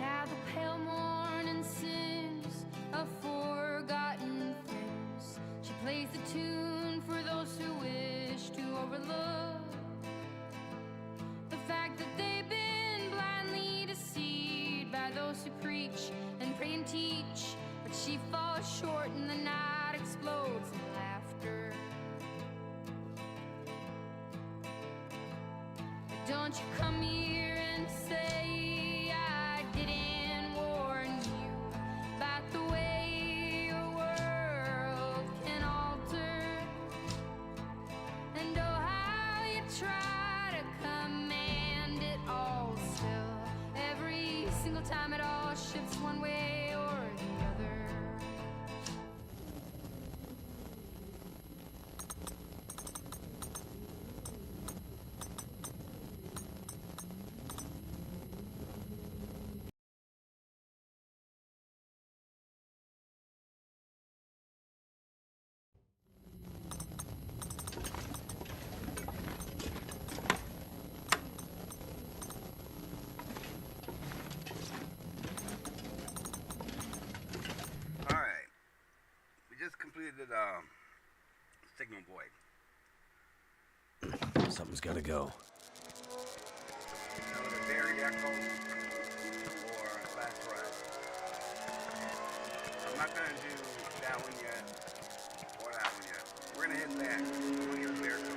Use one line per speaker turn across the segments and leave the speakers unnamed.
Now the pale morning sings of forgotten things. She plays the tune for those who wish to overlook the fact that they've been blindly deceived by those who preach and pray and teach. But she falls short and the night explodes in laughter. But don't you come here and say I didn't warn you about the way your world can alter. And oh, how you try to command it all still. Every single time it all shifts one way or the other.
Alright, we just completed signal void.
Something's gotta go.
Another buried echo or last ride. I'm not gonna do that one yet or that one yet. We're gonna hit that. We'll get a bear coat.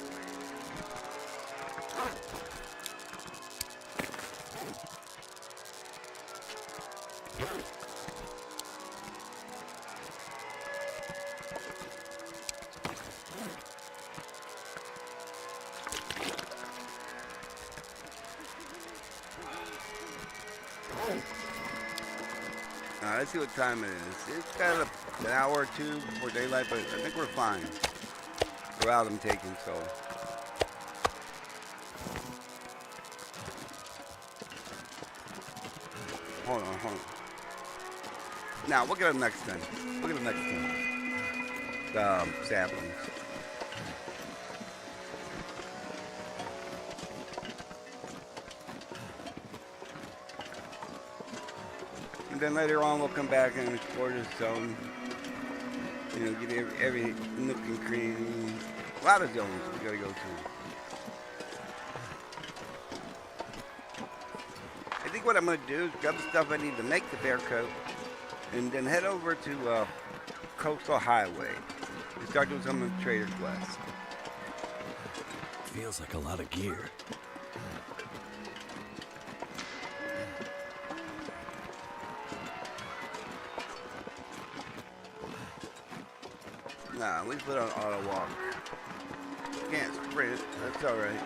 Let's see what time it is. It's got an hour or two before daylight, but I think we're fine. The route I'm taking, so. Hold on. Now, we'll get them next time. The saplings. And then later on, we'll come back and explore this zone. You know, get every nook and cranny. A lot of zones we gotta go through. I think what I'm gonna do is grab the stuff I need to make the bear coat, and then head over to Coastal Highway and start doing some of the trader quests.
Feels like a lot of gear.
Nah, at least put on auto walk. Can't sprint, that's alright.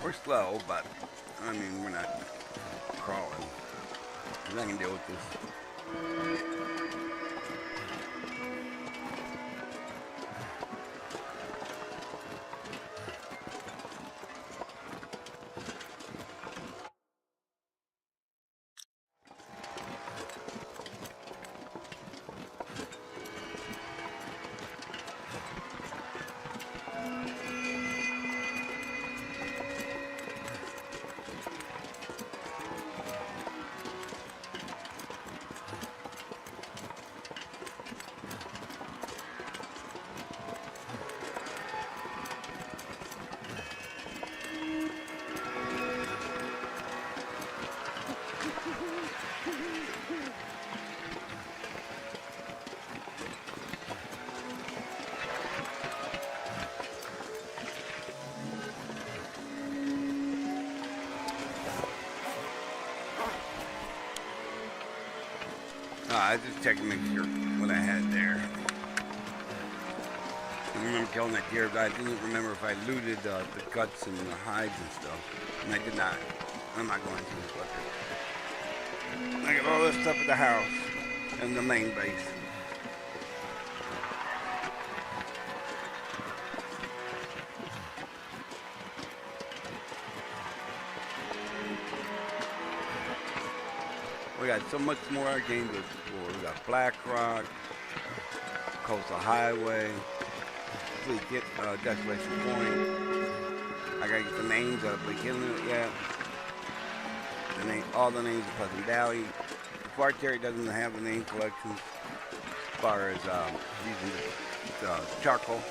We're slow, but I mean, we're not crawling. I can deal with this. I just checked to make sure what I had there. I remember killing that deer, but I didn't remember if I looted the guts and the hides and stuff. And I did not. I'm not going to. But I got all this stuff at the house and the main base. We got so much more game to explore. We got Black Rock, Coastal Highway, complete Desolation Point. I gotta get the names of the killing it yet. All the names of Pleasant Valley. The Fart Terry doesn't have the name collections as far as using the charcoal.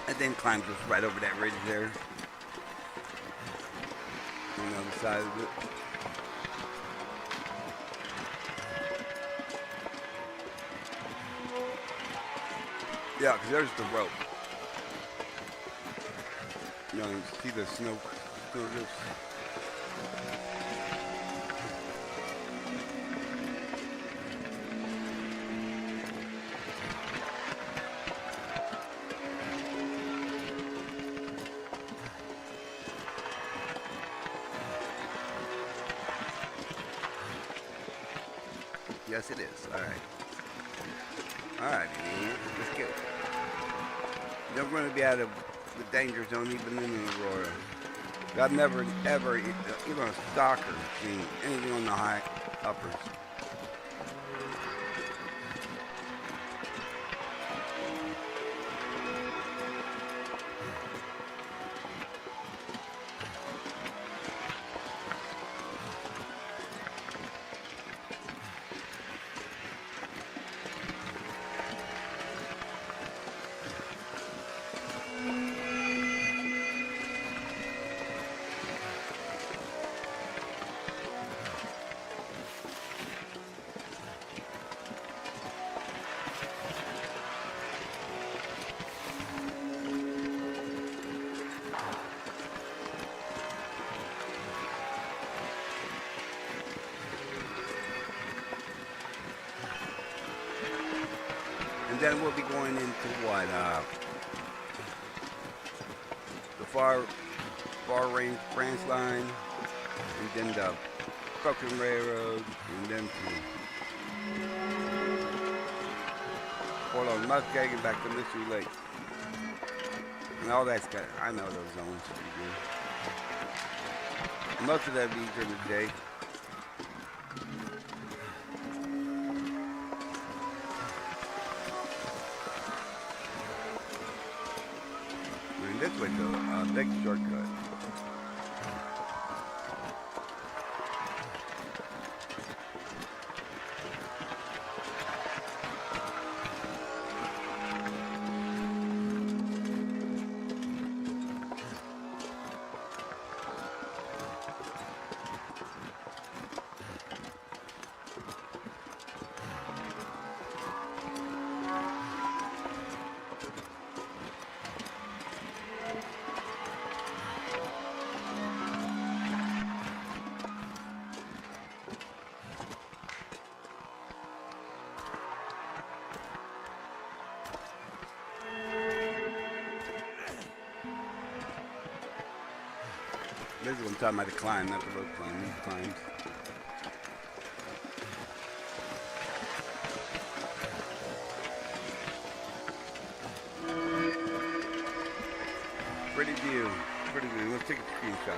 And then climbs us right over that ridge there. On the other side of it. Yeah, because there's the rope. You know, you see the snow drifts. Yes, it is. All right. All right, man. Let's get it. You're going to be out of the danger zone even in the Aurora. I've never, ever, even a stalker, seen anything on the high uppers. And then we'll be going into what? The far range branch line, and then the Broken Railroad, and then to Fort on Muskeg and back to Mystery Lake. And all that's got, I know those zones pretty good. Most of that be during the day. This way to a big shortcut. This is what I'm talking about, the climb, not the rope climb. These climbs. view. Pretty good. Let's take a screenshot.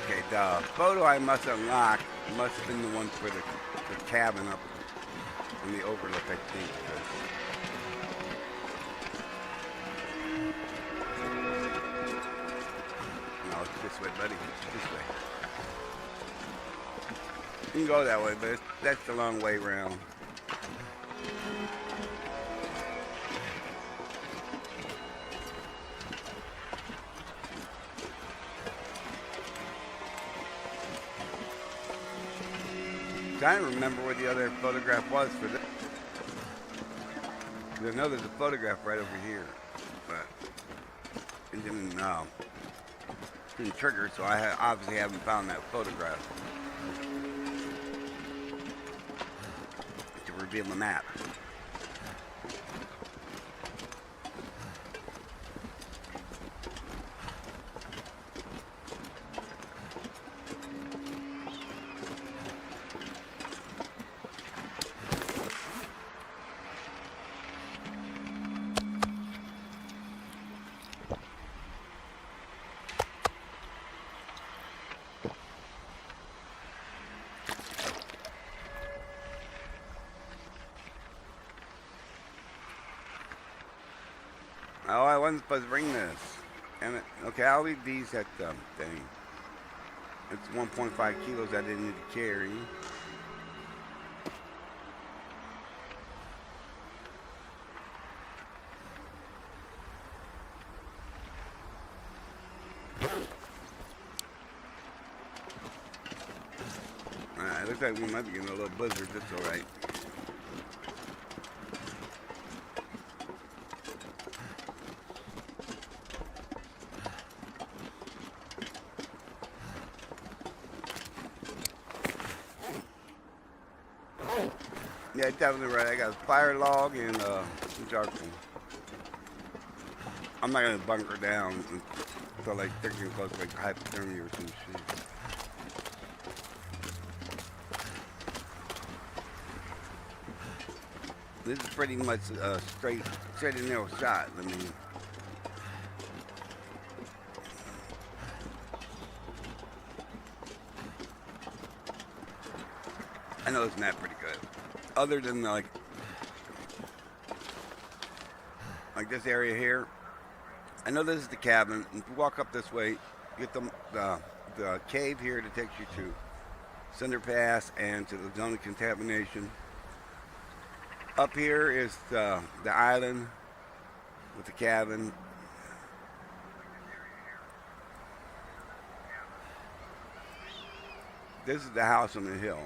Okay, the photo I must unlock must have been the one for the cabin up in the overlook, I think. No, it's this way, buddy. It's this way. You can go that way, but that's the long way around. I don't remember where the other photograph was for this. I know there's a photograph right over here, but it didn't trigger, so I obviously haven't found that photograph to reveal the map. Oh, I wasn't supposed to bring this. Damn it. Okay, I'll leave these at the thing. It's 1.5 kilos I didn't need to carry. Alright, looks like we might be getting a little blizzard. That's alright. Yeah, definitely right. I got a fire log and some charcoal. I'm not gonna bunker down until like they're getting close to like hypothermia or some shit. This is pretty much a straight and narrow shot. I mean, I know this map pretty good. Other than like this area here, I know this is the cabin. If you walk up this way, you get the cave here that takes you to Cinder Pass and to the zone of contamination. Up here is the island with the cabin. This is the house on the hill.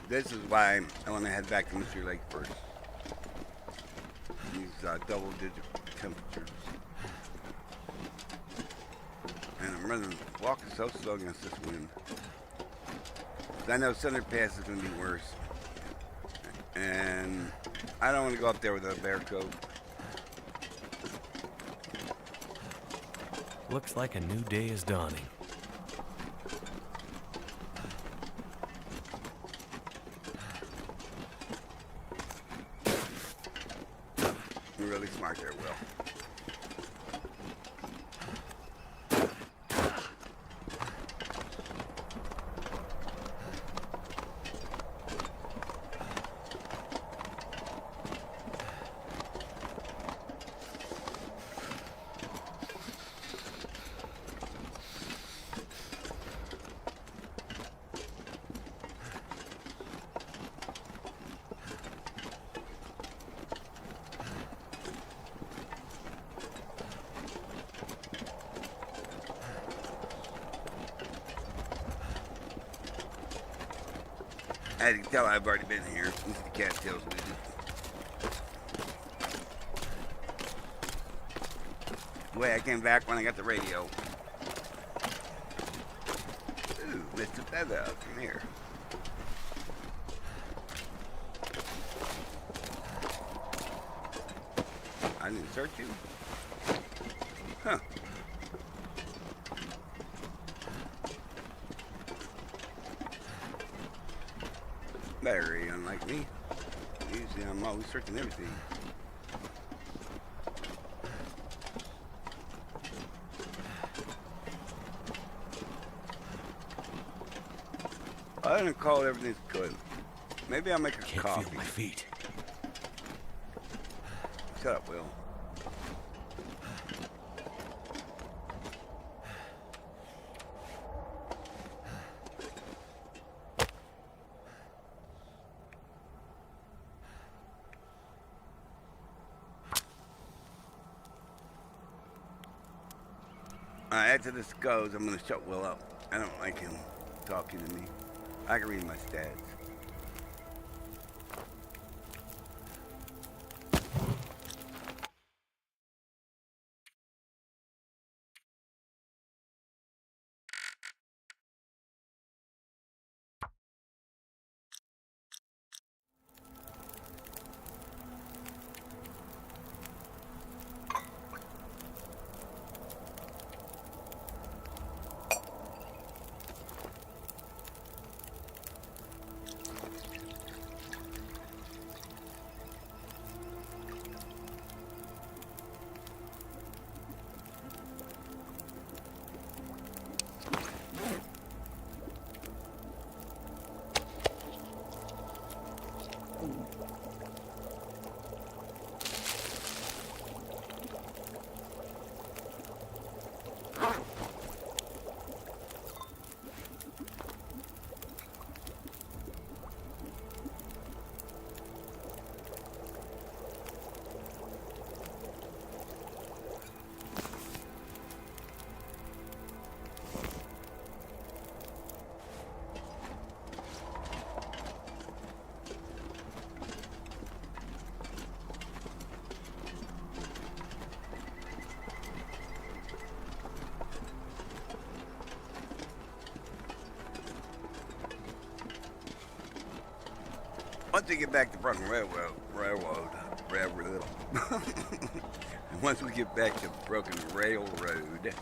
This is why I want to head back to Mystery Lake first. These double-digit temperatures. And I'm walking so slow against this wind. I know Center Pass is going to be worse. And I don't want to go up there with a bear coat.
Looks like a new day is dawning.
You're really smart there, Will. As you can tell, I've already been here since the cattails visit. The way I came back when I got the radio. Ooh, Mr. Feather, come here. I didn't search you. Huh. Very unlike me. Usually I'm always searching everything. I didn't call everything's good. Maybe I'll make a
Can't
coffee.
feel my feet.
Shut up, Will. After this goes, I'm going to shut Will up. I don't like him talking to me. I can read my stats. Once we get back to Broken Railroad. Once we get back to Broken Railroad,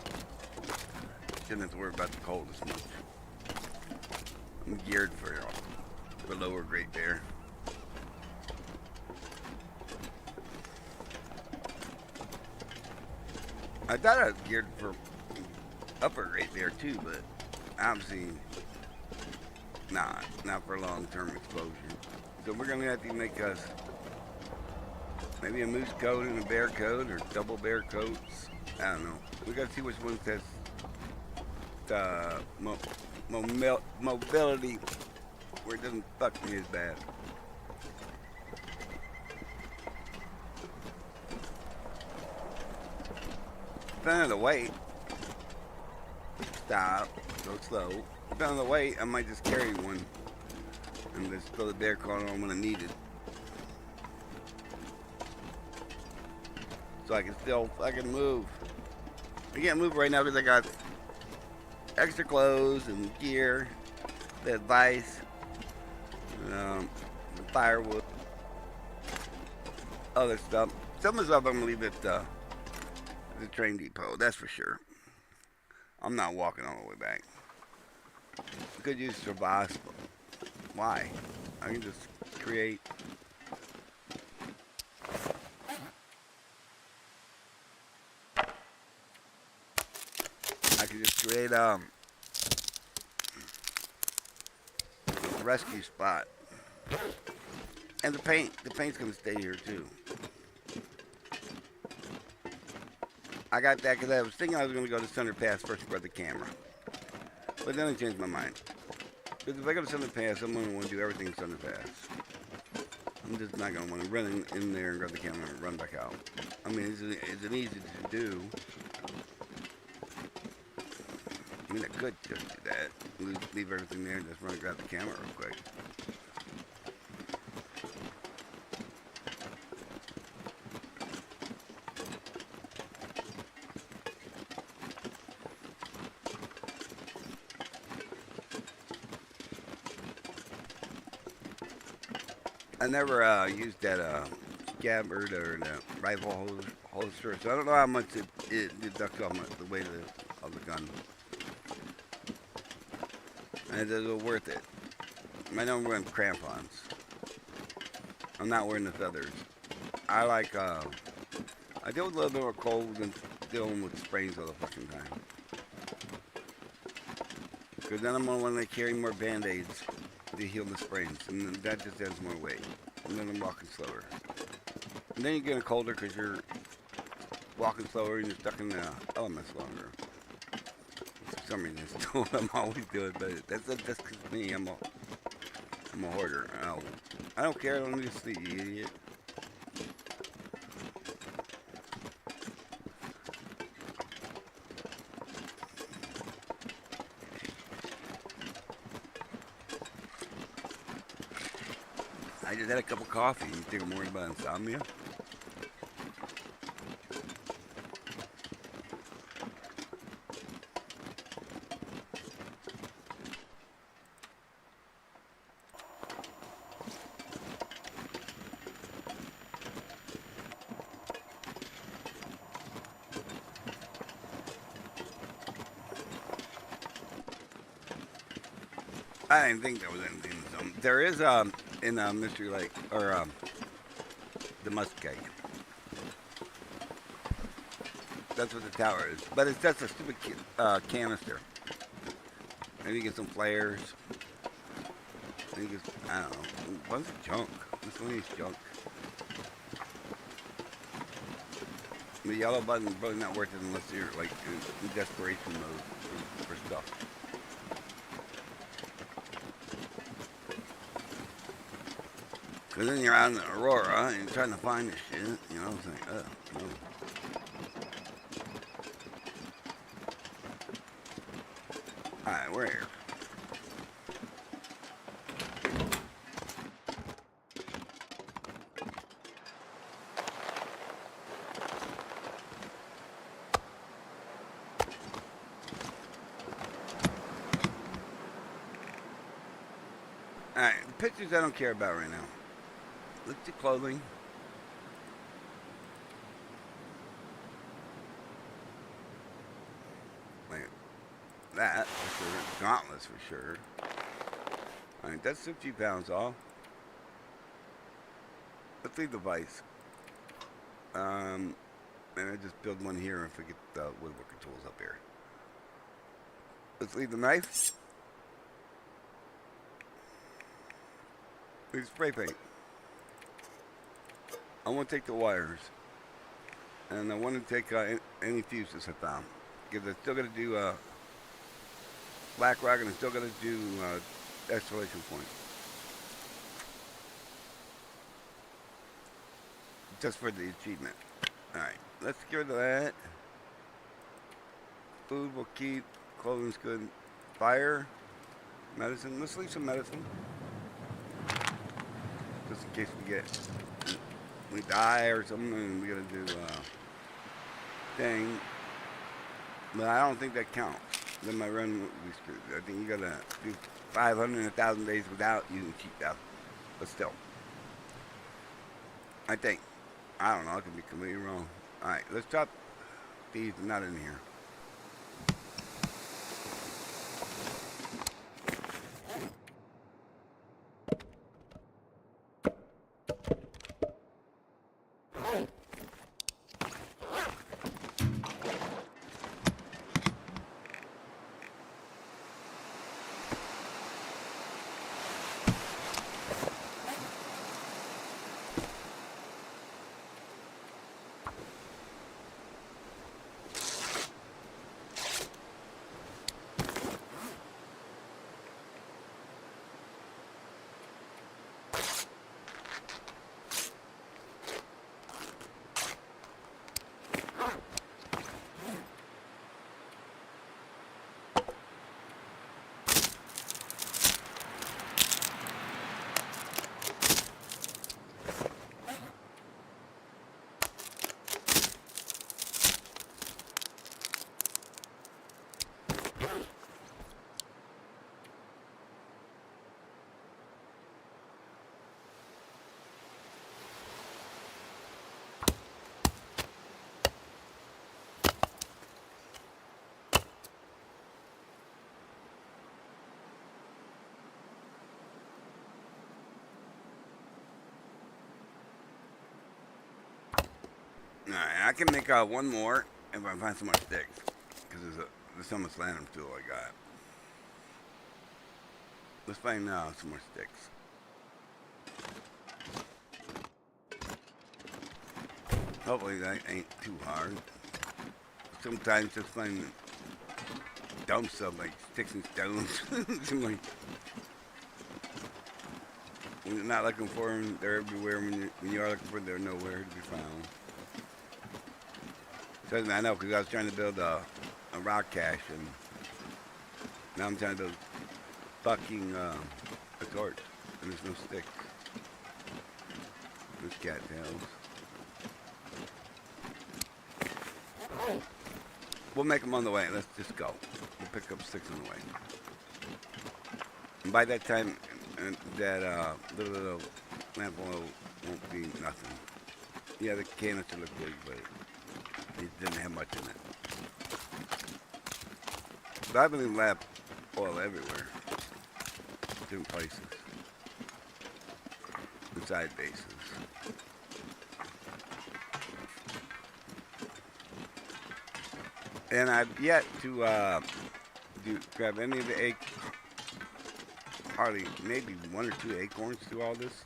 shouldn't have to worry about the cold as much. I'm geared for lower Great Bear. I thought I was geared for upper Great Bear too, but obviously not for long-term exposure. So we're gonna have to make us maybe a moose coat and a bear coat, or double bear coats. I don't know. We gotta see which one says mobility, where it doesn't fuck me as bad. Depending on the weight, stop, go slow. Depending on the weight, I might just carry one. And just throw the bear corn on when I need it. So I can still fucking move. I can't move right now because I got extra clothes and gear, the advice, firewood, other stuff. Some of the stuff I'm gonna leave at the train depot, that's for sure. I'm not walking all the way back. Could use survival. Why? I can just create. I can just create a rescue spot. And the paint's gonna stay here too. I got that because I was thinking I was gonna go to Thunder Pass first and grab the camera. But then I changed my mind. Because if I go to Thunder Pass, I'm gonna want to do everything in Thunder Pass. I'm just not gonna want to run in there and grab the camera and run back out. I mean, is it easy to do? I mean, I could just do that. Leave everything there and just run and grab the camera real quick. I never used that scabbard or the rifle holster, so I don't know how much it deducts off the weight of the gun. And is it worth it? I know I'm wearing crampons. I'm not wearing the feathers. I like, I deal with a little bit more cold than dealing with sprains all the fucking time. Because then I'm going to want to carry more band-aids to heal the sprains. And that just adds more weight. And then I'm walking slower. And then you're getting colder because you're walking slower and you're stuck in the elements longer. For some reason, it's what I'm always doing, but that's because me. I'm a hoarder. I don't care. I don't need to sleep, you idiot. I just had a cup of coffee. You think I'm worried about insomnia? I didn't think there was anything in the zone. There is in Mystery Lake or the Muskeg. That's what the tower is, but it's just a stupid canister. Maybe get some flares. Maybe get, I don't know. What's junk? This one is junk. The yellow button is probably not worth it unless you're like in desperation mode for stuff. Because then you're out in the Aurora and you're trying to find this shit, you know, it's like, no. Alright, we're here. Alright, the pictures I don't care about right now. Look at clothing. Like that for sure. Gauntlets for sure. Alright, that's 50 pounds off. Let's leave the vise. And I just build one here and forget the woodworker tools up here. Let's leave the knife. Leave spray paint. I want to take the wires, and I want to take any fuses I found, because I still got to do black rock, and I still got to do exclamation point, just for the achievement. All right, let's get rid of that. Food we'll keep. Clothing's good. Fire, medicine. Let's leave some medicine. just in case we die or something, and we gotta do thing. But I don't think that counts. Then my run will be screwed. I think you gotta do 500 and 1,000 days without using cheat stuff. But still, I think. I don't know. I could be completely wrong. All right, let's drop these. Not in here. Alright, I can make one more if I find some more sticks. Because there's so much lantern tool I got. Let's find some more sticks. Hopefully that ain't too hard. Sometimes just find dumb stuff like sticks and stones. Like, when you're not looking for them, they're everywhere. When you are looking for them, they're nowhere to be found. Trust me, I know, because I was trying to build a rock cache, and now I'm trying to build fucking a torch, and there's no sticks. There's cattails. We'll make them on the way. Let's just go. We'll pick up sticks on the way. And by that time, that little lamp oil won't be nothing. Yeah, the canister looked big, but it didn't have much in it. But I believe lamp oil everywhere. Different places. Inside bases. And I've yet to grab any of the hardly maybe 1 or 2 acorns through all this.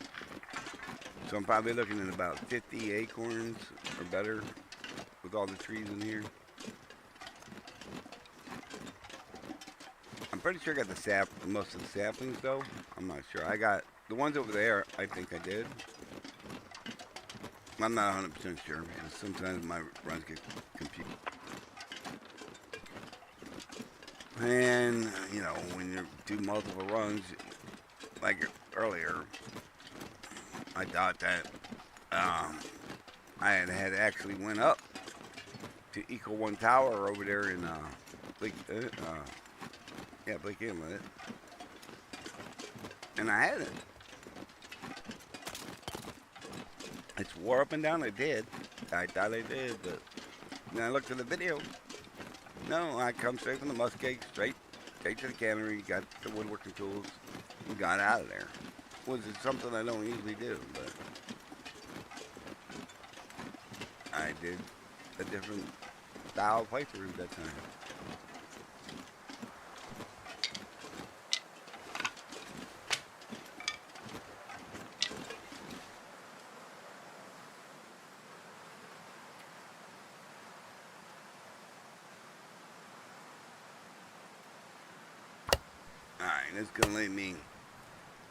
So I'm probably looking at about 50 acorns or better with all the trees in here. I'm pretty sure I got most of the saplings though. I'm not sure. I got the ones over there. I think I did. I'm not 100% sure because sometimes my runs get confused. And, you know, when you do multiple runs, like earlier, I thought that I had actually went up to Eco 1 Tower over there in Blake Inlet. And I hadn't. I swore up and down I did. I thought I did, but then I looked at the video. No, I come straight from the muskeg, straight to the cannery, got the woodworking tools, and got out of there. Was it something I don't usually do, but I did a different style playthrough that time. Alright, it's going to leave me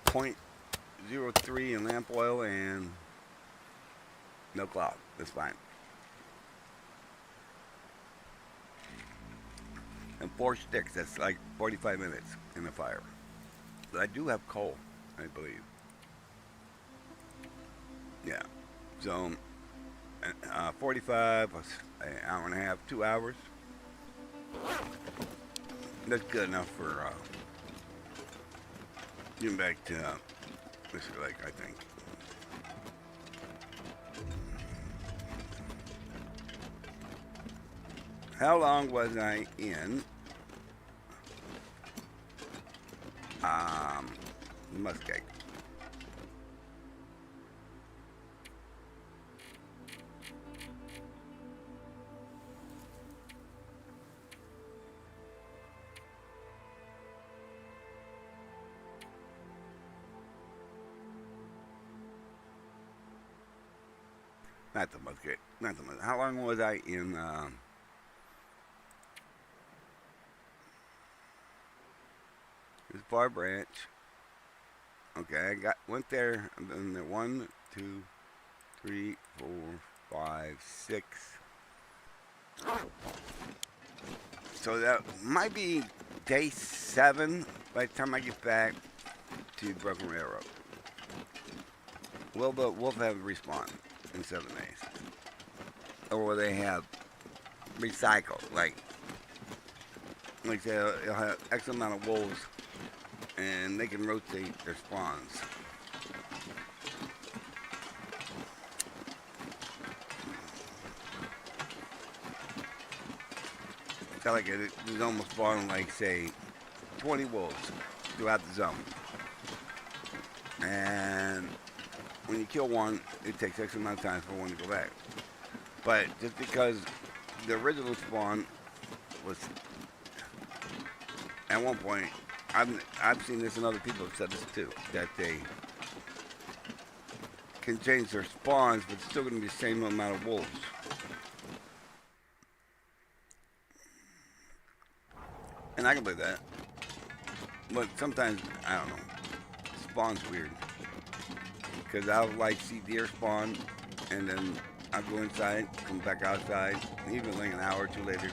0.03 in lamp oil and no cloth. That's fine. And 4 sticks, that's like 45 minutes in the fire. But I do have coal, I believe. Yeah. So 45 plus an hour and a half, 2 hours. That's good enough for getting back to Mr. Lake, I think. How long was I in Muskeg? Not the Muskeg. Not the Muskeg. How long was I in this Bar Branch? Okay, went there, and then the 1, 2, 3, 4, 5, 6. So that might be day 7 by the time I get back to Broken Railroad. We'll have respawn in 7 days, or will they have recycle? Like say, you'll have X amount of wolves, and they can rotate their spawns. It's like it's almost spawning like say 20 wolves throughout the zone, and when you kill one, it takes X amount of time for one to go back. But just because the original spawn was at one point, I've seen this and other people have said this too, that they can change their spawns, but it's still going to be the same amount of wolves. And I can believe that. But sometimes, I don't know, spawn's weird. Because I'll like see deer spawn, and then I'll go inside, come back outside, and even like an hour or two later,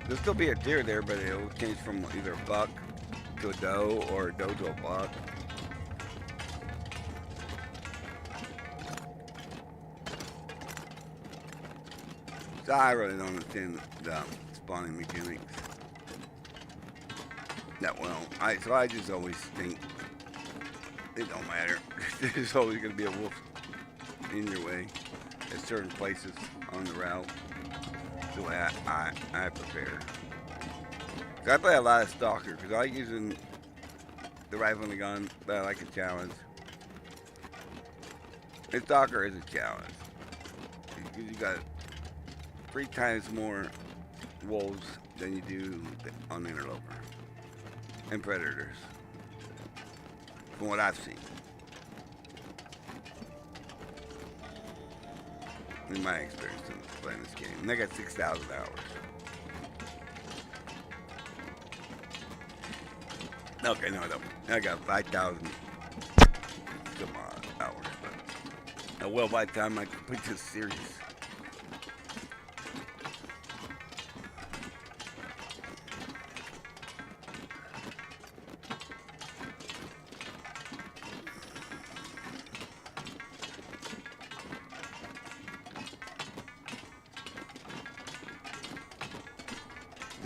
there'll still be a deer there, but it'll change from either a buck to a doe, or a doe to a buck. So I really don't understand the spawning mechanics that well. So I just always think it don't matter. There's always going to be a wolf in your way at certain places on the route. The way I prepare. So I play a lot of Stalker because I like using the rifle and the gun, but I like a challenge. And Stalker is a challenge. You got 3 times more wolves than you do on the Interloper. And predators. From what I've seen. In my experience in playing this game. And I got 6,000 hours. Okay, no I don't. I got 5,000 some hours. But well, by the time I complete this series.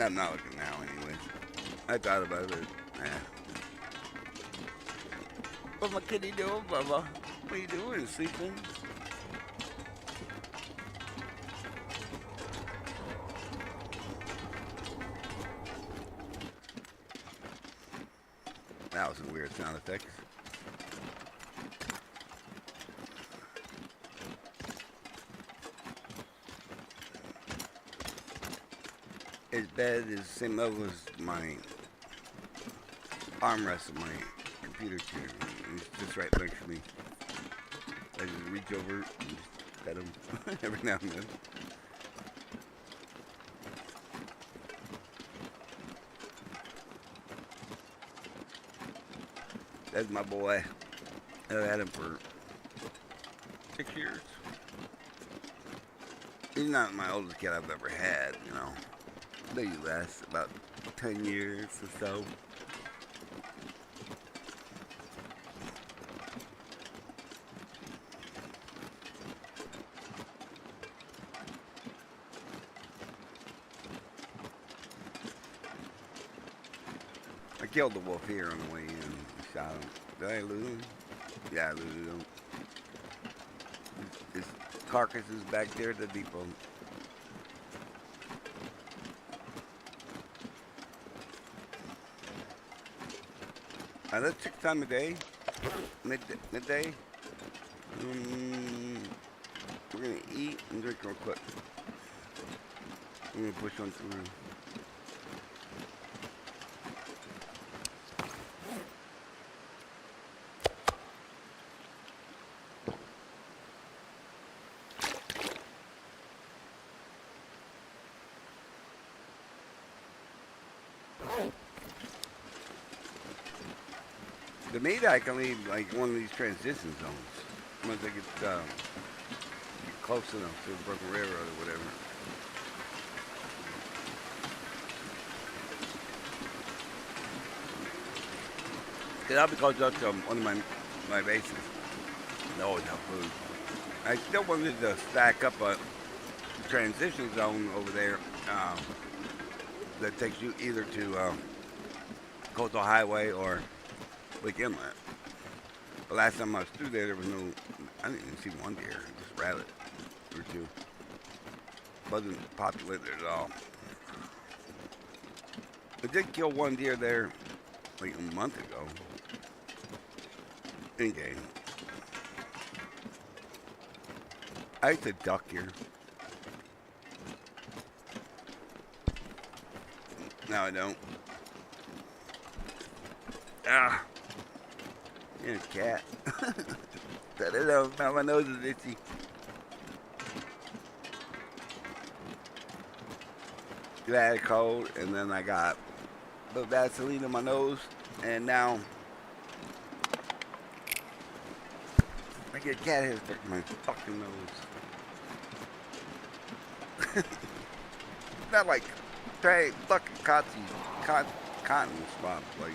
I'm not looking now, anyways. I thought about it. What's my kitty doing, Bubba? What are you doing? Sleeping? That was some weird sound effects. His bed is the same level as my armrest of my computer chair. He's just right next to me. I just reach over and just pet him every now and then. That's my boy. I've had him for 6 years. He's not my oldest cat I've ever had, you know. They last about 10 years or so. killed the wolf here on the way in. Shot him. Did I lose him? Yeah, I looted him. His carcass is back there at the depot. Let's check time of day. Midday. We're gonna eat and drink real quick. I'm gonna push on through. The meat I can leave like one of these transition zones. Once I get close enough to the Broken Railroad or whatever. Cause I'll be close up to one of my bases. They always have food. I still wanted to stack up a transition zone over there that takes you either to Coastal Highway or Lake Inlet. The last time I was through there was no, I didn't even see one deer, just rabbit or two. Wasn't populated at all. I did kill one deer there like a month ago. In game. I used to duck here. No, I don't. Ah. You're a cat. I don't know. Now my nose is itchy. I had a cold, and then I got a little Vaseline in my nose, and now I get cat hair stuck in my fucking nose. Not like fucking cotton swabs, like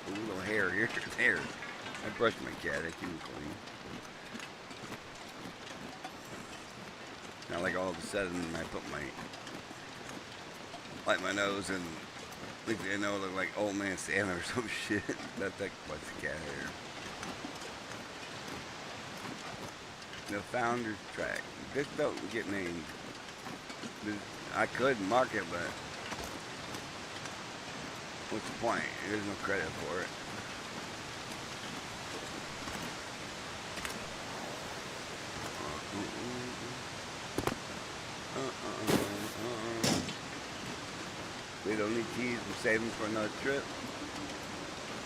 a little hair here. Hair. I brushed my cat. I keep him clean. Now, like all of a sudden, I put my nose and next thing I know, look like old man Santa or some shit. That's like what's the cat hair. The Founder's Track. This don't get named. I could mark it, but what's the point? There's no credit for it. We don't need keys. We're saving for another trip.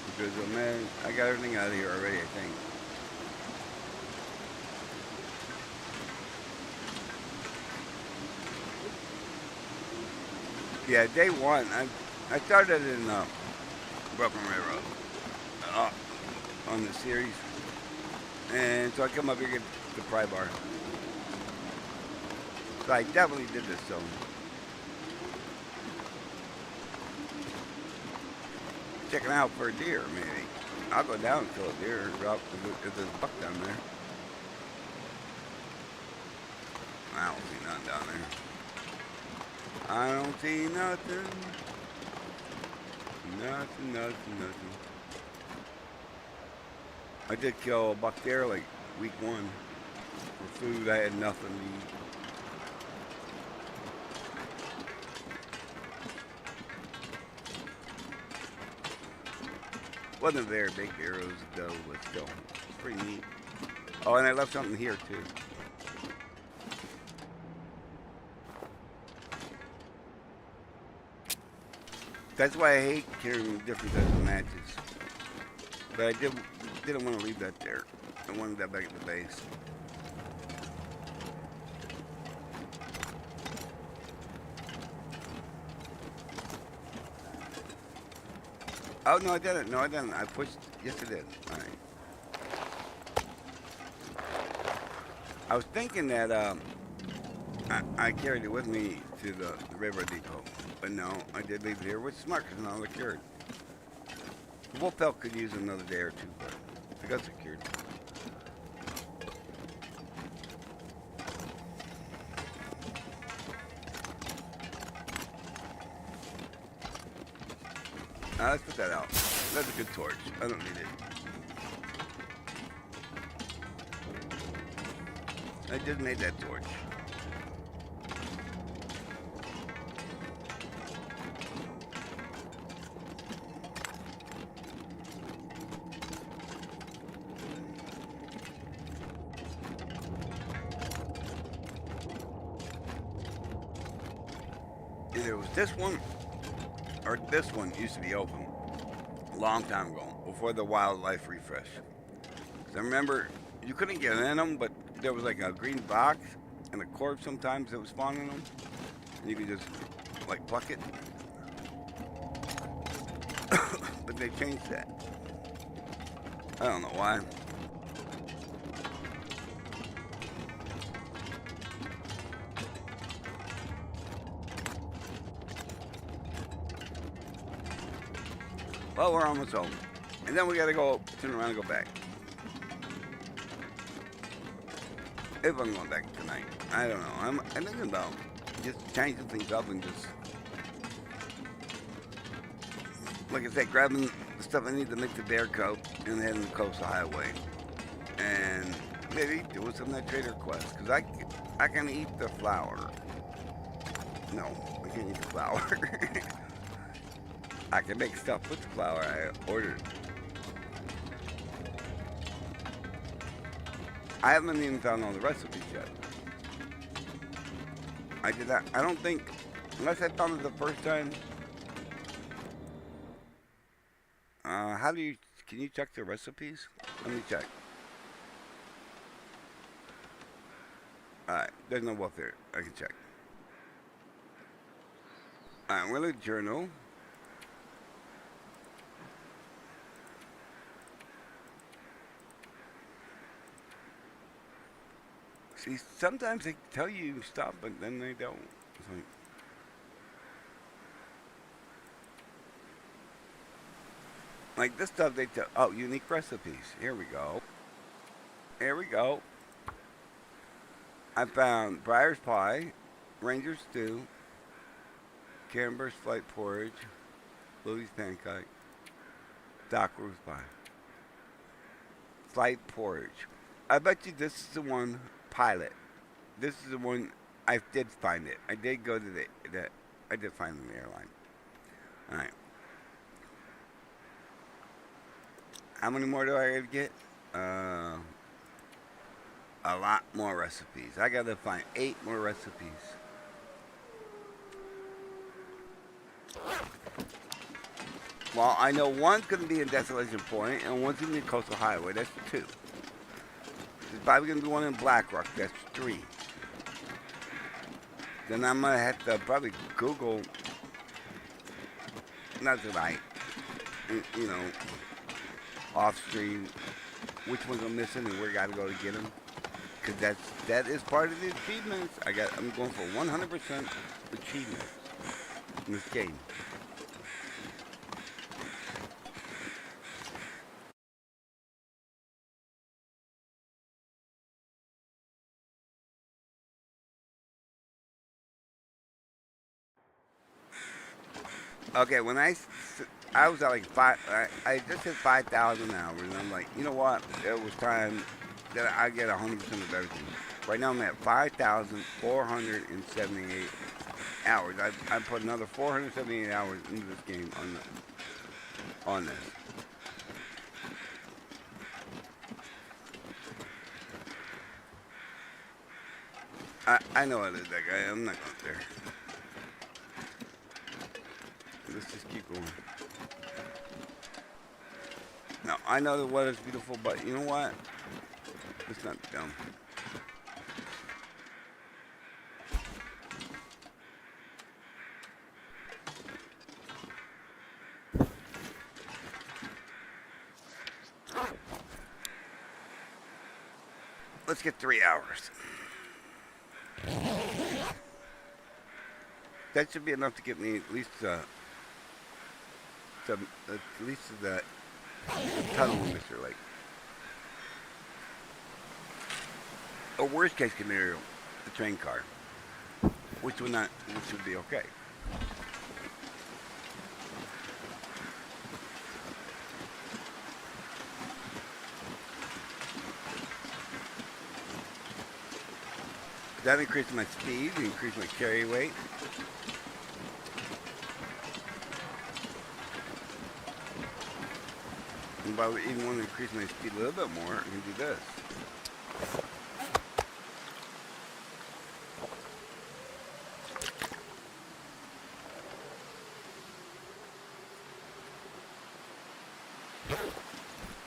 Because, man, I got everything out of here already, I think. Yeah, day one, I started in Broken Railroad on the series. And so I come up here to get the pry bar. So I definitely did this zone. Checking out for a deer, maybe. I'll go down and kill a deer if there's a buck down there. I don't see nothing down there. I don't see nothing. Nothing. I did kill a buck there like week 1. For food, I had nothing to eat. Wasn't very big arrows though, but still, it's pretty neat. Oh, and I left something here too. That's why I hate carrying different types of matches. But I didn't want to leave that there. I wanted that back at the base. Oh, no, I didn't. No, I didn't. I pushed. Yes, I did. All right. I was thinking that I carried it with me to the railroad depot. But no, I did leave it here, which is smart because now they're cured. The wolf elk could use another day or two, but I got secured. Let's put that out. That's a good torch. I don't need it. I just made that torch. Either it was this one or this one used to be open a long time ago, before the wildlife refresh. 'Cause I remember you couldn't get in them, but there was like a green box and a corpse sometimes that was spawning them, and you could just like pluck it. But they changed that. I don't know why. Well, we're almost home. And then we gotta go turn around and go back. If I'm going back tonight. I don't know. I'm thinking about just changing things up and just, like I said, grabbing the stuff I need to make the bear coat and heading the coastal highway. And maybe doing some of that trader quest. Because I can eat the flour. No, I can't eat the flour. I can make stuff with the flour I ordered. I haven't even found all the recipes yet. I did that. I don't think, unless I found it the first time. How do you, can you check the recipes? Let me check. Alright, there's no wolf here. I can check. Alright, we're in the journal. See, sometimes they tell you stop, but then they don't. It's like this stuff they tell, oh, unique recipes. Here we go. Here we go. I found Briar's Pie, Ranger Stew, Camber's Flight Porridge, Louie's Pancake, Doc Ruth's Pie. Flight Porridge. I bet you this is the one, Pilot. This is the one, I did find it. I did go to I did find the airline. Alright. How many more do I gotta get? A lot more recipes. I gotta find 8 more recipes. Well, I know one's gonna be in Desolation Point and one's gonna be in Coastal Highway. That's 2. There's probably gonna be one in Blackrock. That's 3. Then I'm gonna have to probably Google. Not that I, you know, off stream, which ones I'm missing and where I gotta go to get them. Cause that is part of the achievements. I'm going for 100% achievements in this game. Okay, when I was at like 5, I just hit 5,000 hours, and I'm like, you know what? It was time that I get 100% of everything. Right now I'm at 5,478 hours. I put another 478 hours into this game on this. I know it is that guy. I'm not going there. Let's just keep going. Now, I know the weather's beautiful, but you know what? It's not dumb. Let's get 3 hours. That should be enough to get me at least the tunnel in Mr. Lake. A worst case scenario, the train car, which would be okay. That increased my speed, increased my carry weight. And if I even want to increase my speed a little bit more, I can do this.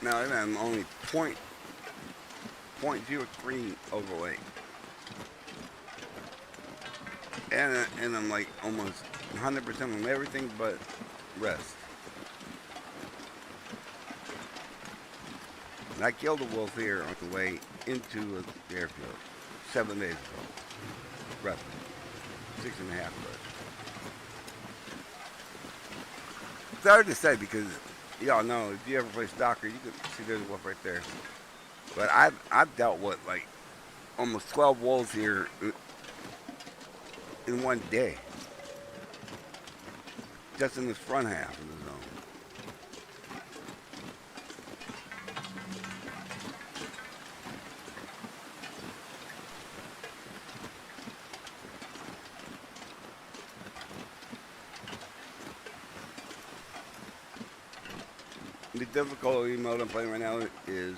Now I'm only 0.03 overweight. And I'm like almost 100% on everything but rest. And I killed a wolf here on the way into the airfield 7 days ago. Roughly. 6.5 hours. It's hard to say because y'all know if you ever play Stalker, you can see there's a wolf right there. But I've dealt with like almost 12 wolves here in one day. Just in this front half of the zone. The difficulty mode I'm playing right now is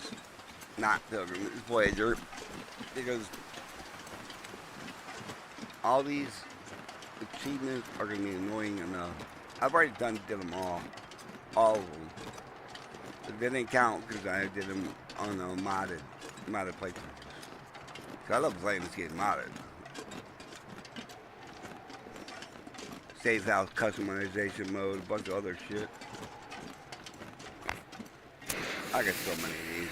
not Pilgrim, it's Voyager, because all these achievements are going to be annoying enough. I've already did them all of them. But they didn't count because I did them on a modded playthrough. So I love playing this game modded. Safe house customization mode, a bunch of other shit. I got so many of these.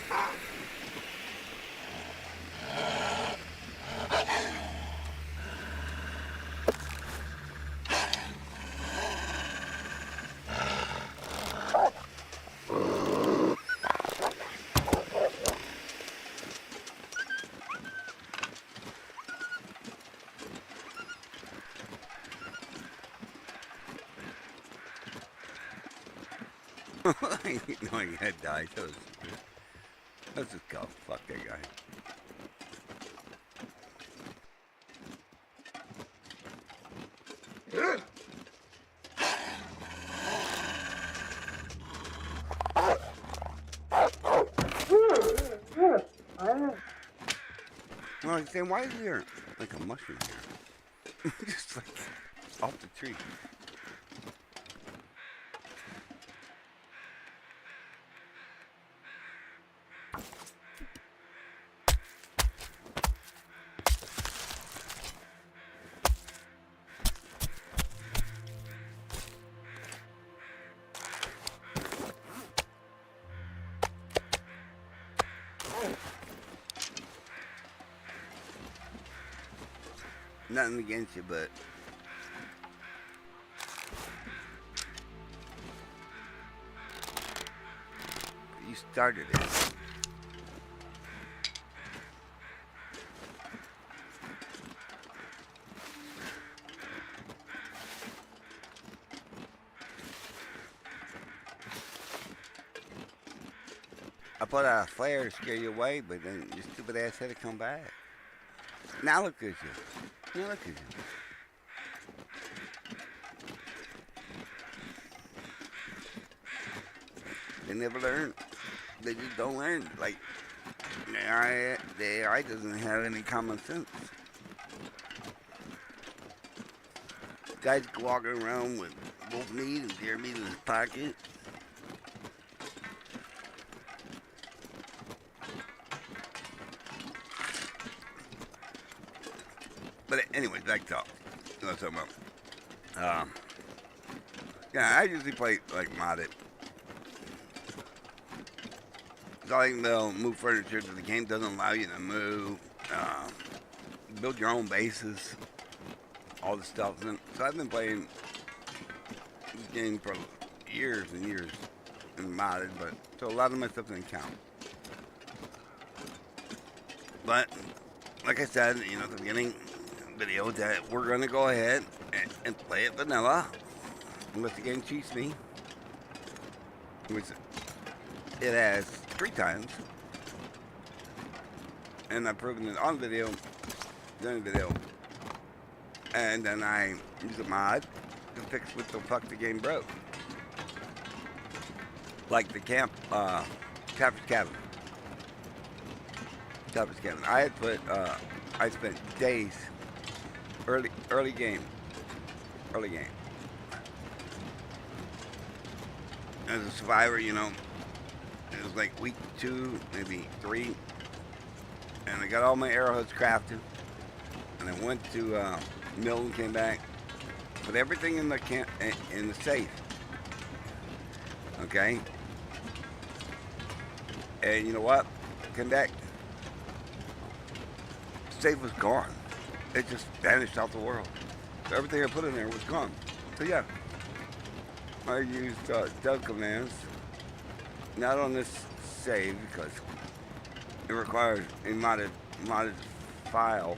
No, he had died. Let's just go. Fuck that guy. Well, he's saying, why is there like a mushroom here? Just like off the tree. Nothing against you, but you started it. I put out a flare to scare you away, but then your stupid ass had to come back. Now look at you. Now look at you. They never learn. They just don't learn. Like, the AI doesn't have any common sense. Guy's walking around with wolf meat and deer meat in his pocket. But anyways, back to what I was talking about. Yeah, I usually play like modded. So I think they'll move furniture that the game doesn't allow you to move. Build your own bases. All the stuff. So I've been playing this game for years and years and modded, but so a lot of my stuff didn't count. But like I said, you know, at the beginning video, that we're gonna go ahead and play it vanilla, unless the game cheats me, which it has 3 times, and I've proven it on video during the video. And then I use a mod to fix what the fuck the game broke. Like the Captain's Cabin. Captain's Cabin. I had put, I spent days, early game. As a survivor, you know, it was like week 2, maybe 3, and I got all my arrowheads crafted, and I went to mill and came back, put everything in the in the safe, okay, and you know what? Came back, the safe was gone. It just vanished out the world. So everything I put in there was gone. So yeah, I used Doug commands, not on this save because it requires a modded file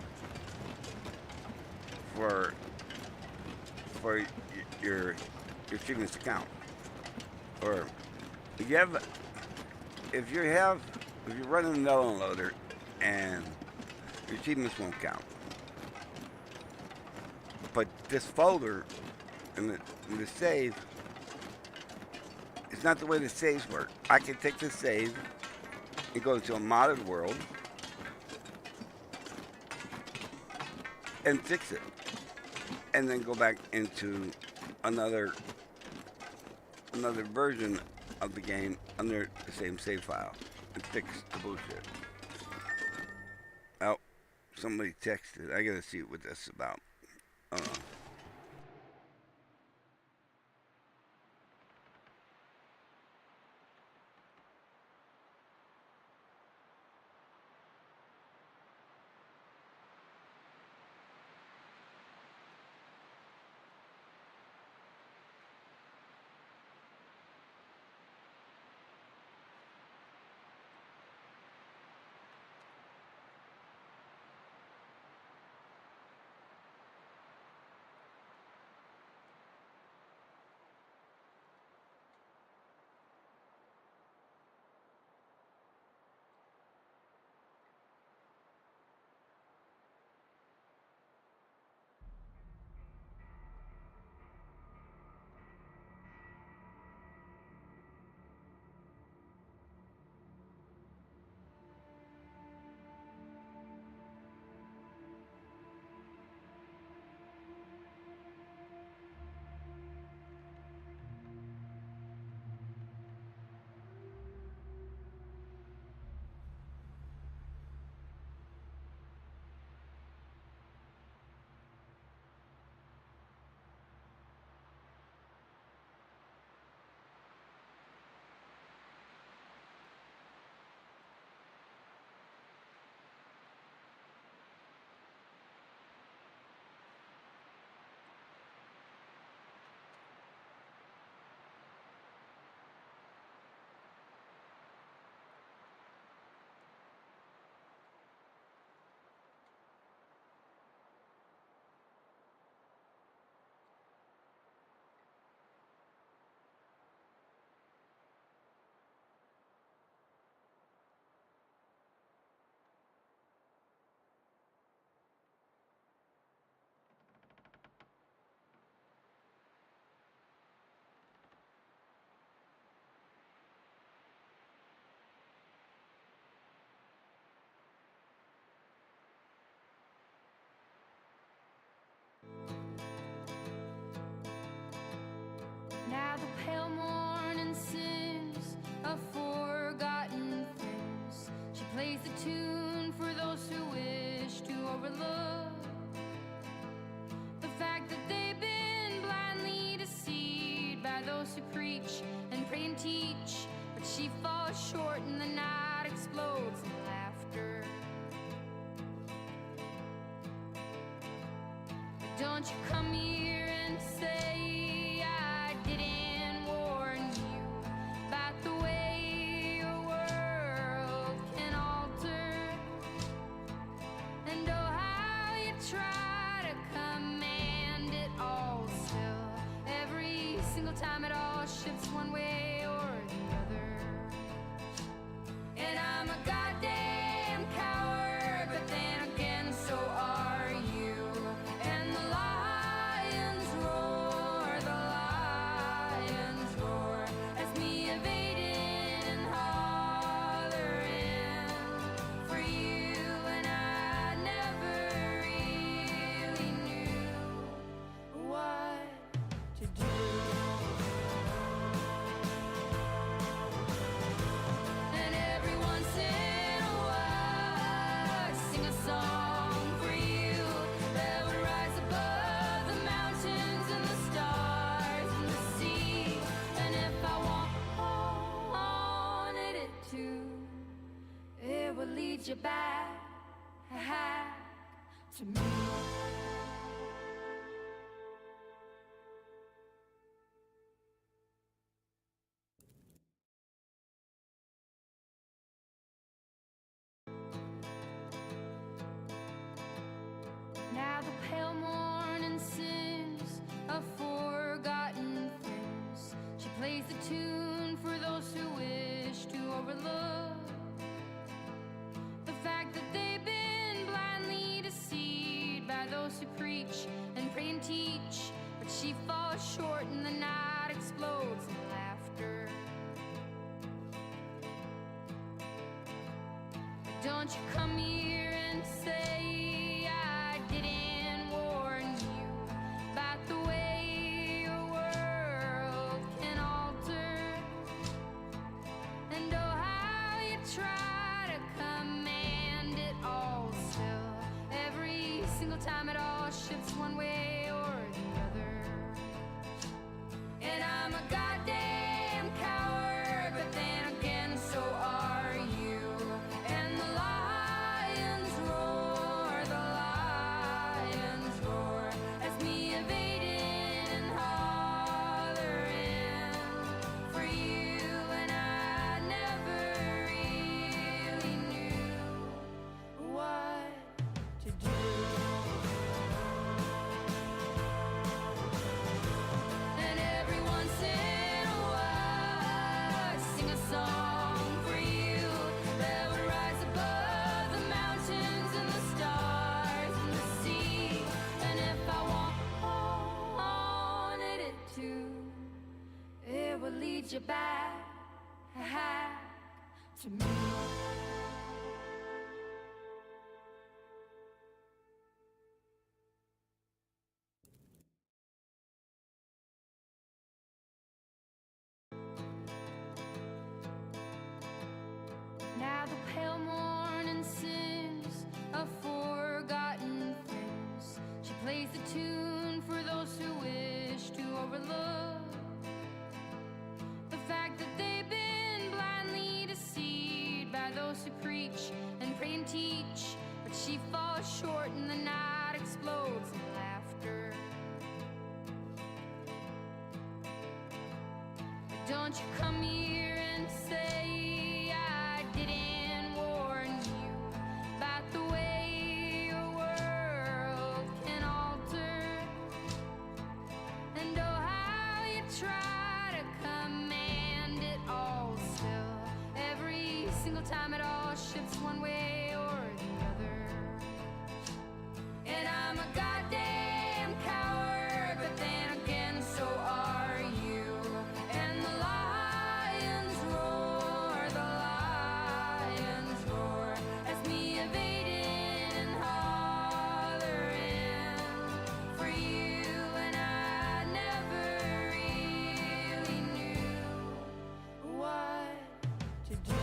for your achievements account. Or if you're running a null unloader and your achievements won't count. But this folder in the save, it's not the way the saves work. I can take this save and go into a modded world and fix it, and then go back into another version of the game under the same save file and fix the bullshit. Oh, somebody texted. I gotta see what this is about.
Now the pale morning sings of forgotten things. She plays the tune for those who wish to overlook the fact that they've been blindly deceived by those who preach and pray and teach. But she falls short and the night explodes in laughter. But don't you come here and say time it all shifts one way or the other. And I'm a goddamn coward, but then again so are lead you back to me. Now the pale morning sings of forgotten things. She plays the tune for those who wish to overlook the fact that they've been blindly deceived by those who preach and pray and teach. But she falls short and the night explodes in laughter. Don't you come here and say I didn't warn you about the way your world can alter, and oh how you try to command it all still. Every single time it all shifts one way or the other. And I'm a goddamn coward, but then again so are you. And the lions roar as me evading and hollering for you. And I never really knew what to do. And every once in a while I sing a song for you that would rise above the mountains and the stars and the sea. And if I wanted it to, it would lead you back to me. Now the pale morning sings of forgotten things. She plays the tune for those who wish to overlook the fact that they've been blindly deceived by those who preach and pray and teach. But she falls short and the night explodes in laughter. Don't you come here and say I didn't warn you about the way your world can alter, and oh how you try to command it all still. Every single time it all shifts one way or the other. And I'm a goddamn coward, but then again so are you. And the lions roar as me evading and hollering for you. And I never really knew what to do.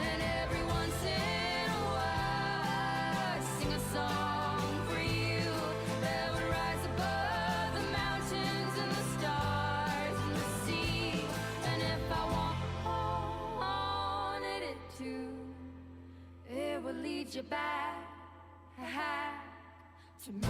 And every once in a while I sing a song for you that would rise above the mountains and the stars and the sea. And if I wanted it to, it would lead you back to me.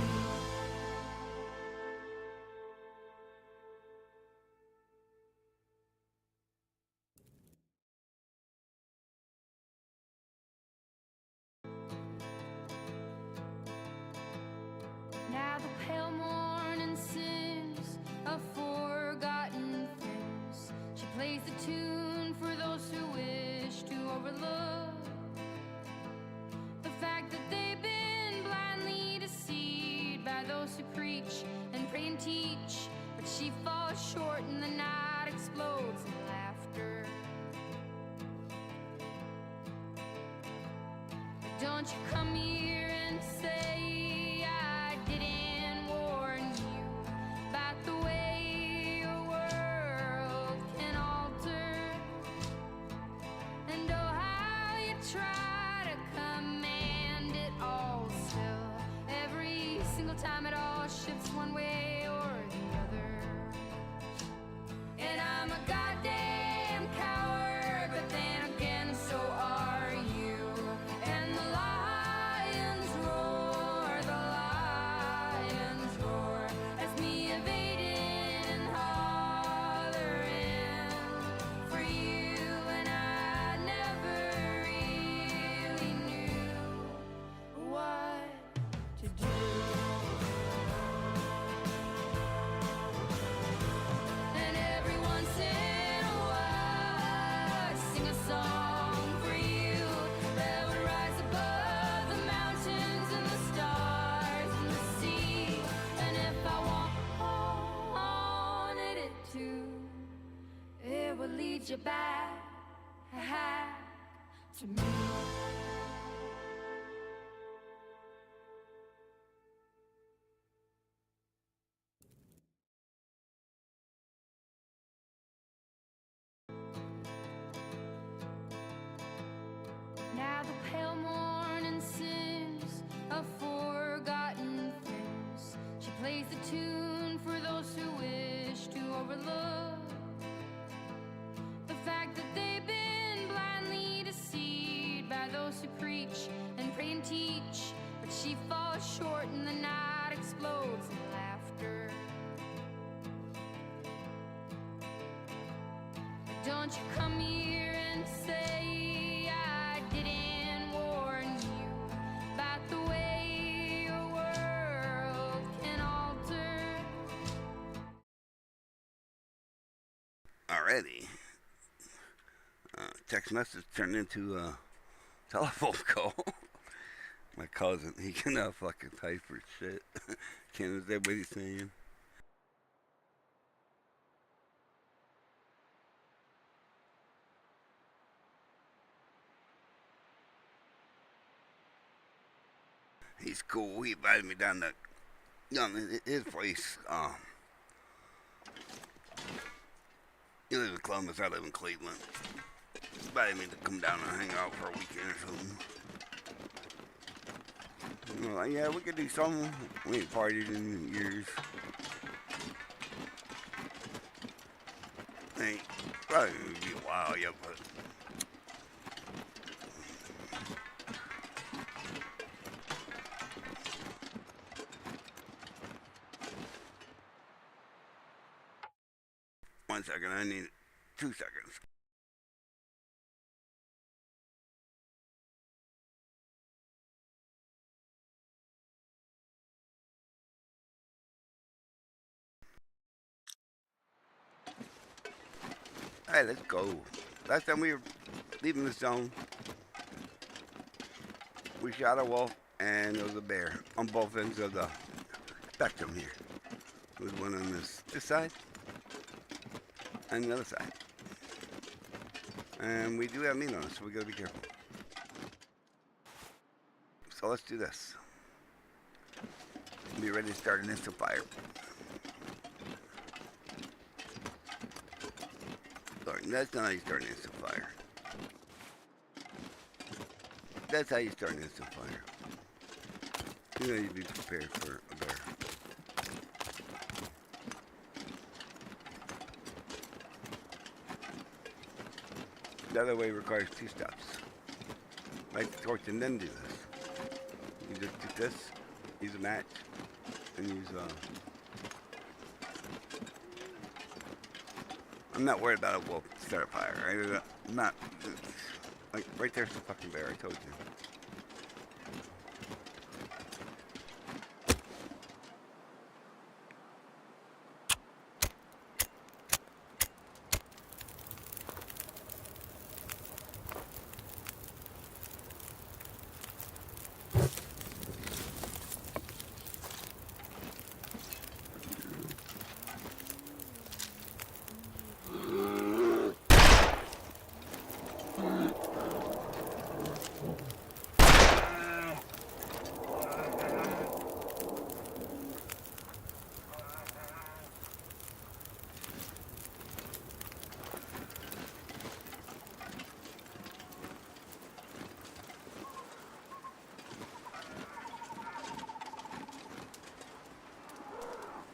Now the pale morning sings of forgotten things. She plays the tune for those who wish to overlook the fact that they've been blindly deceived by those who preach and pray and teach. But she falls short and the night explodes in laughter. Don't you come here and say I didn't warn you about the way your world can alter, and oh how you try to command it all still. Every single time it all shifts one way or the other. And I'm a goddamn to. It will lead you back to me. Now the pale morning sings of forgotten things. She plays the tune for those who wish to overlook the fact that they've been blindly deceived by those who preach and pray and teach. But she falls short and the night explodes in laughter. Don't you come here and say I didn't warn you about the way your world can alter.
Already. Text message turned into a telephone call. My cousin, he cannot fucking type for shit. Can't understand what he's saying. He's cool. He invited me down to his place. He lives in Columbus. I live in Cleveland. He invited me to come down and hang out for a weekend or something. You know, like, yeah, we could do something. We ain't partied in years. Ain't probably gonna be a while yet, but. One second, I need 2 seconds. Alright, let's go. Last time we were leaving the zone, we shot a wolf and there was a bear on both ends of the spectrum here. There was one on this side and the other side. And we do have meat on us, so we gotta be careful. So let's do this. Be ready to start an instant fire. Sorry, that's not how you start an instant fire. That's how you start an instant fire. You know, you'd be prepared for a bear. The other way requires 2 steps. Light the torch and then do this. You just do this, use a match, and use I'm not worried about a wolf start a fire. Right? I'm not. Like right there's the fucking bear. I told you.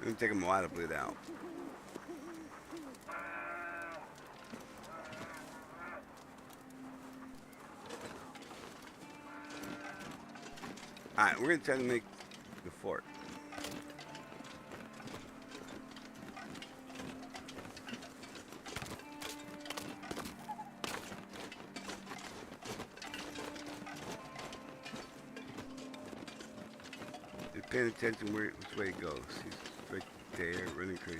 It'll take them a while to bleed out. Alright, we're gonna try to make the fort. Just paying attention which way it goes. He's right there, running crazy.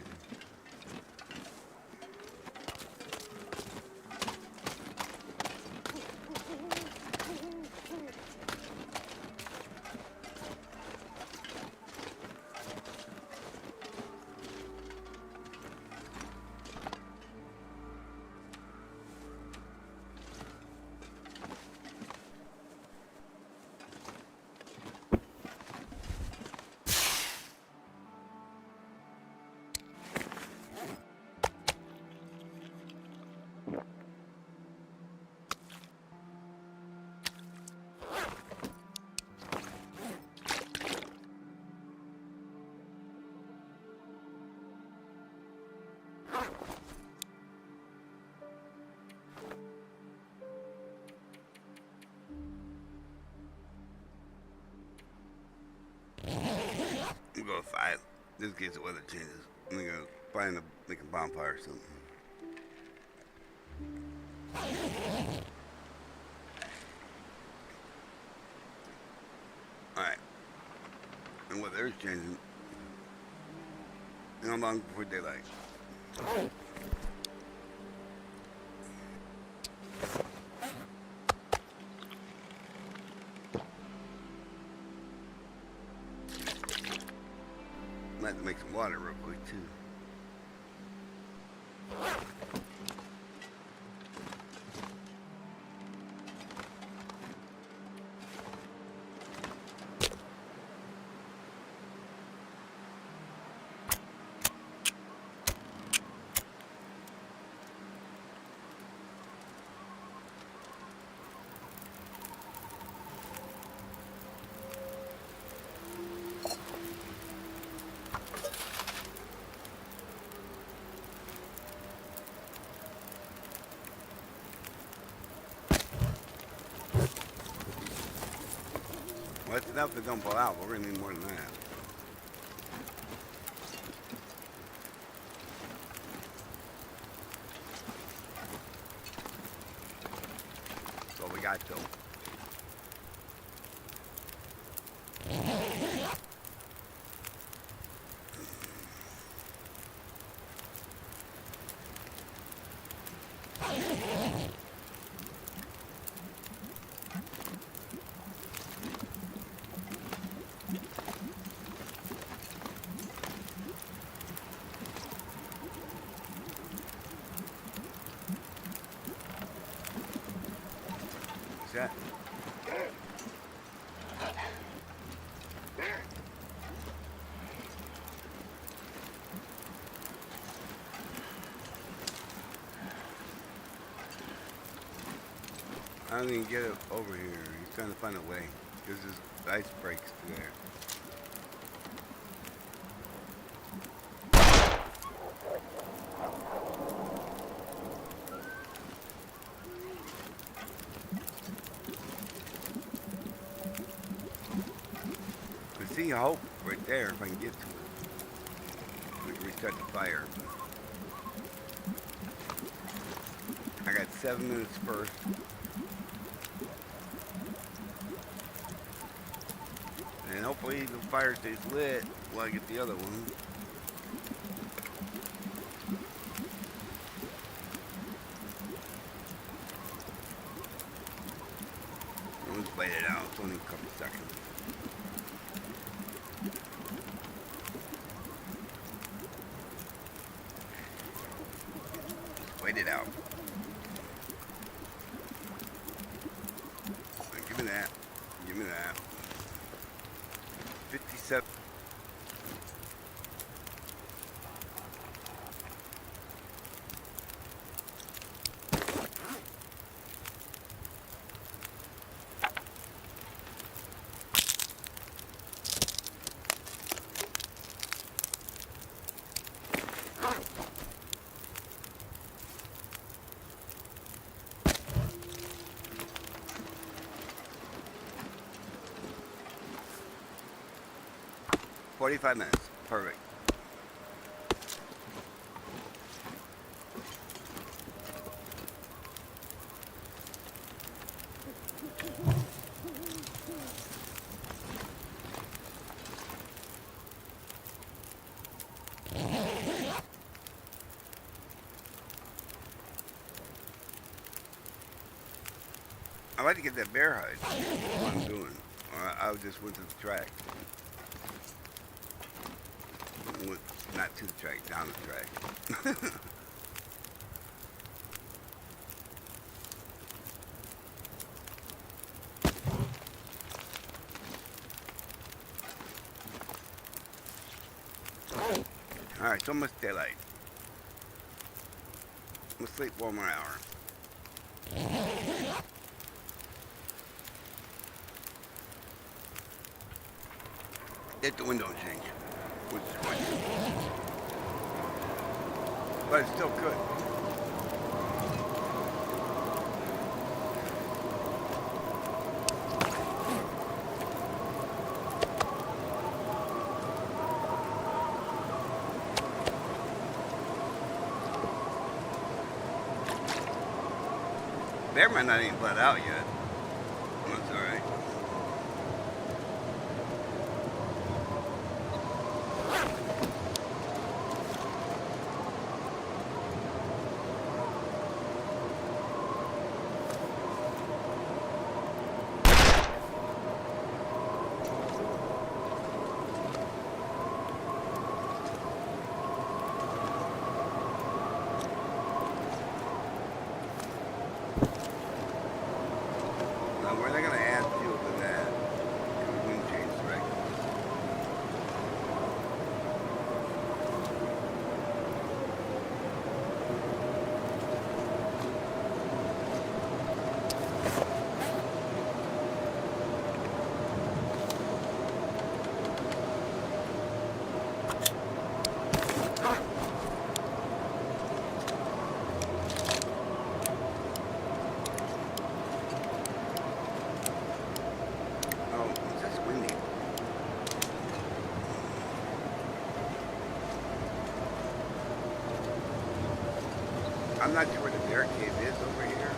go 5. Just in case the weather changes. I'm gonna find make a bonfire or something. Alright. And weather is changing. And how long before daylight? I have to make some water real quick too. Well, that's enough to don't pull out, but we're gonna need more than that. That's all we got though. That. I don't even get it over here. He's trying to find a way. Because his ice breaks there. I see hope right there if I can get to it. We can restart the fire. I got 7 minutes first. And hopefully the fire stays lit while I get the other one. Let's wait it out. It's only a couple seconds. Wait it out. Give me that. Give me that. 57. $45 minutes. Perfect. I'd like to get that bear hide. That's what I'm doing. Or I just went to the track. Not to the track, down the track. Alright, it's almost daylight. Let's sleep 1 more hour. If the wind don't change. Which is fine. But it's still good. Bear might not even let out yet. That's alright. Now, we're not going to add fuel to that. Because wind change direction. Oh, it's just windy. I'm not sure where the bear cave is over here.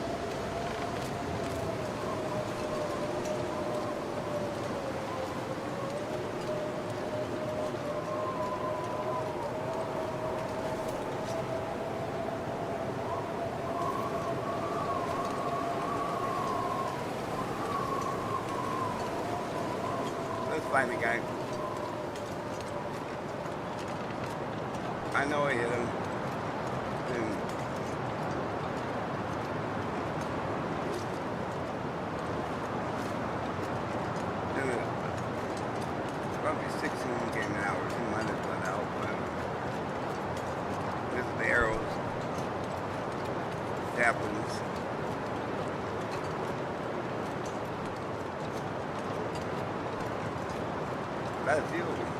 Let's find the guy. I know I hit him. And probably 16 game hours. He might have let out, but there's the arrows, saplings. Got a few of them.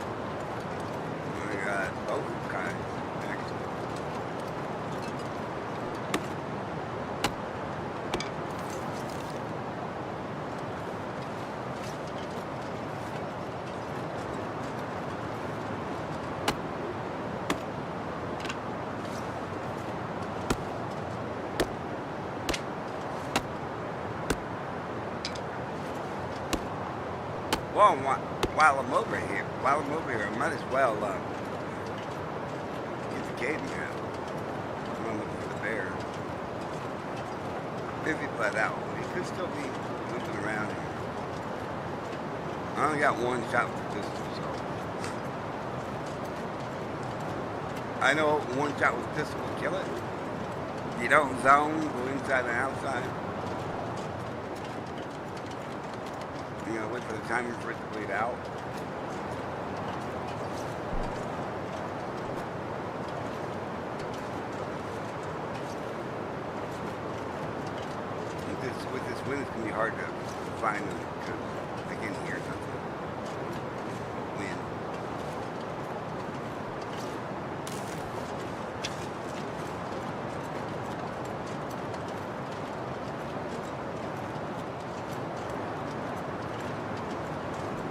We got both kinds, actually. Well, while I'm over here, I might as well get the cave now. I'm looking for the bear. If he bled out, he could still be moving around here. I only got one shot with the pistol, so I know one shot with the pistol will kill it. You don't zone, go inside and outside. You know, wait for the timing for it to bleed out. With this wind, it's going to be hard to find them because I can't hear nothing. Wind.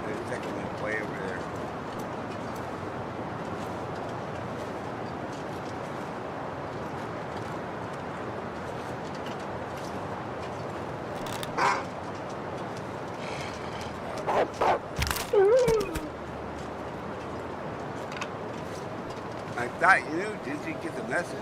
There's a second one way over there. I thought you knew. Did you get the message?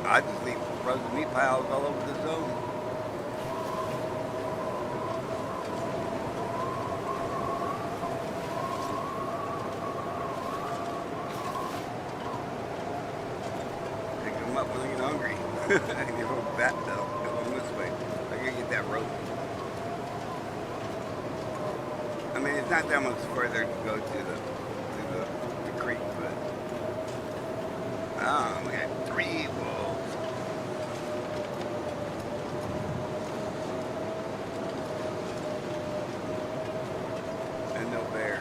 I just leave frozen meat piles all over the zone. Pick them up when I get hungry. I can go back though. Go this way. I gotta get that rope. I mean, it's not that much further to go to the creek, but Oh, we got 3 wolves. And no bear.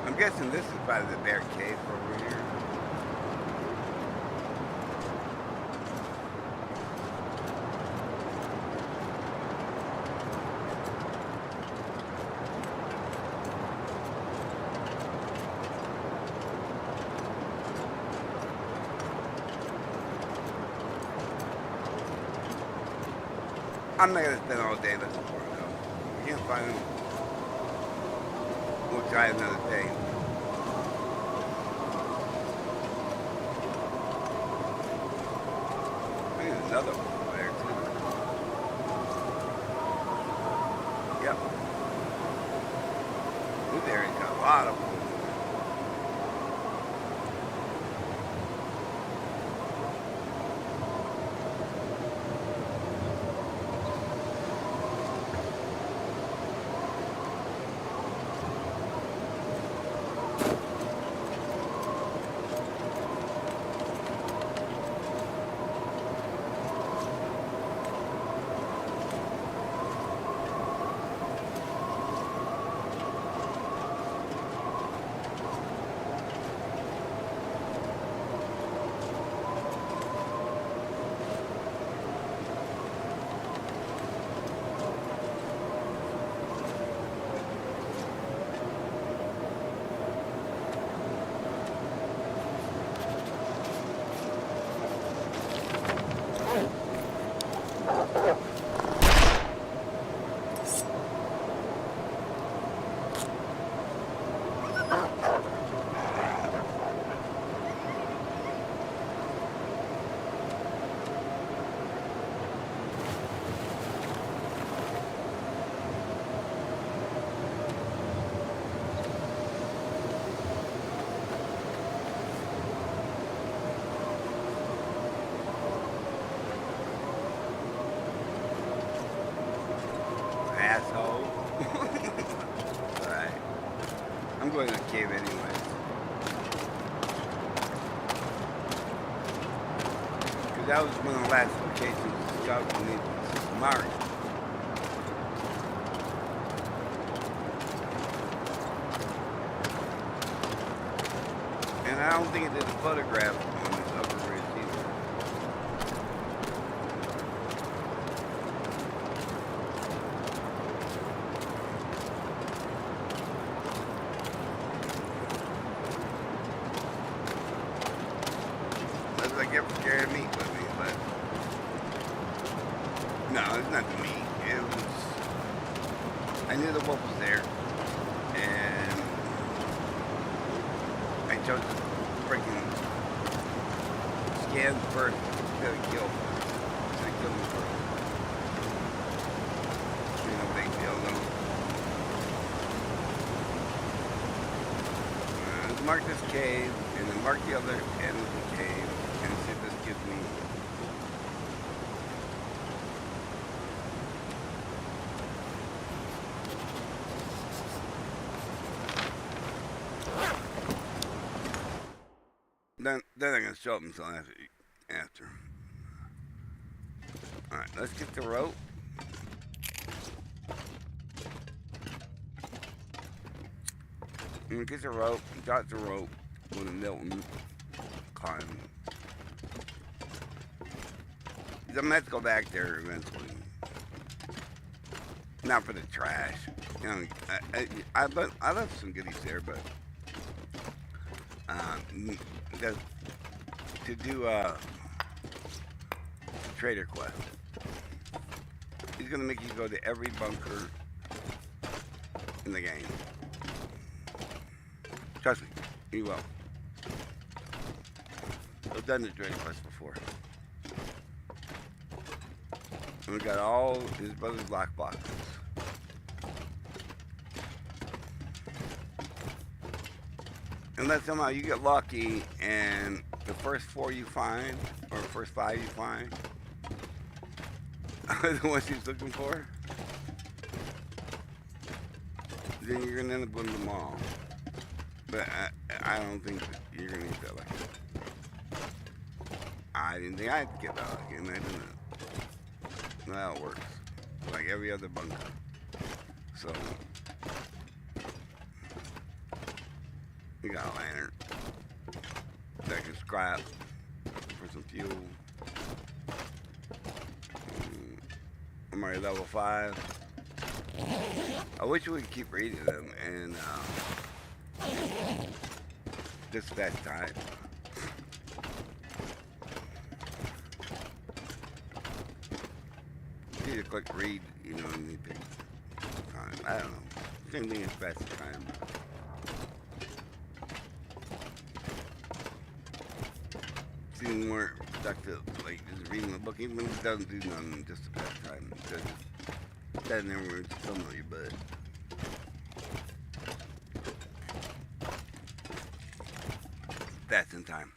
I'm guessing this is probably the bear cave over here. I'm not gonna spend all day looking for it though. We can't find them. We'll try another day. There's another one over there too. Yep. This area's got a lot of them. Asshole. Alright. I'm going to the cave anyway. Because that was one of the last locations the scout needed to mark. And I don't think it did a photograph on this upper ridge either. Looks like you're scared meat with me, but no, it's not the meat. It was, I knew the wolf was there, and I chose to freaking scan first instead of kill first. I killed him first. No big deal though. Let's mark this cave, and then mark the other end of the cave, and see if this gives me. Then I'm gonna show them something after. All right, let's get the rope. I'm gonna get the rope, got the rope with a Milton climb. I'm gonna have to go back there eventually. Not for the trash. You know, I left some goodies there, but to do a trader quest. He's gonna make you go to every bunker in the game. Trust me, he will. I've done the trader quest before. And we got all his brother's lock boxes. Unless somehow you get lucky and the first 4 you find, or first 5 you find, are the ones he's looking for, then you're going to end up winning them all. But I don't think that you're going to get that lucky. I didn't think I'd get that lucky, and I didn't. That's how it works. Like every other bunker. So, you got a lantern. That can scrap for some fuel. I'm already level 5. I wish we could keep reading them and just that time. You need to click read, you know, and you pick time. I don't know. Same thing as fast time. Seems more productive, like just reading a book, even if it doesn't do nothing, just to pass time. Just standing there where it's thumb on your butt. That's in time.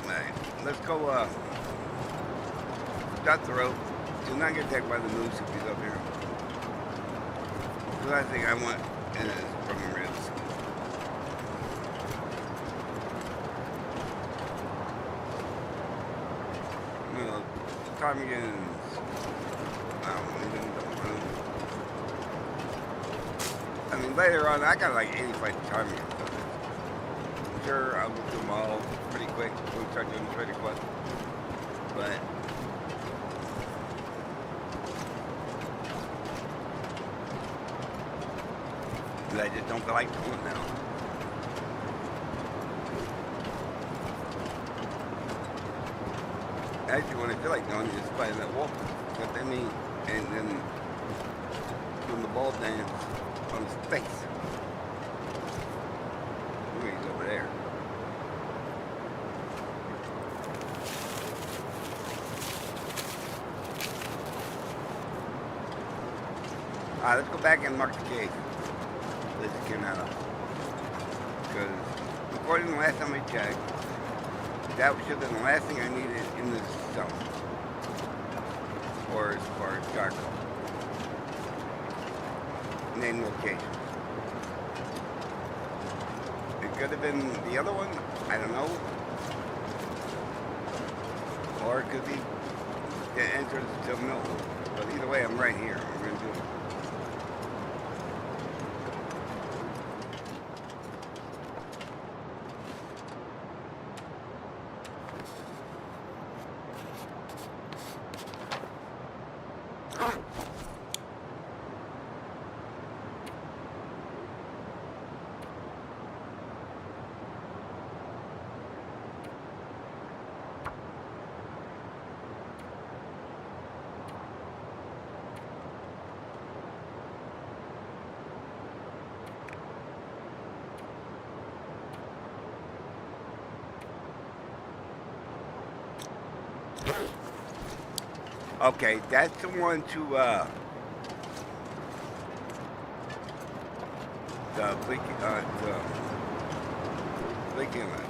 Alright, let's go, got the rope. Do not get attacked by the moose if he's up here. The last thing I want is broken ribs. You know, ptarmigans. I mean, later on, I got like 85 ptarmigans. I'm sure I'll go through them all pretty quick when we start doing the trader quest. But I just don't feel like doing it now. Actually, when I feel like doing it, just fighting that wolf. What they mean, and then doing the ball dance on his face. Ooh, he's over there. Alright, let's go back and mark the cave. Let's get out of. Because according to the last time I checked, that should have been the last thing I needed in this zone. Or as far as charcoal. Name locations. It could have been the other one, I don't know. Or it could be the entrance to Milton. But either way, I'm right here. I'm going to do it. Okay, that's the one to, the Blake Inlet.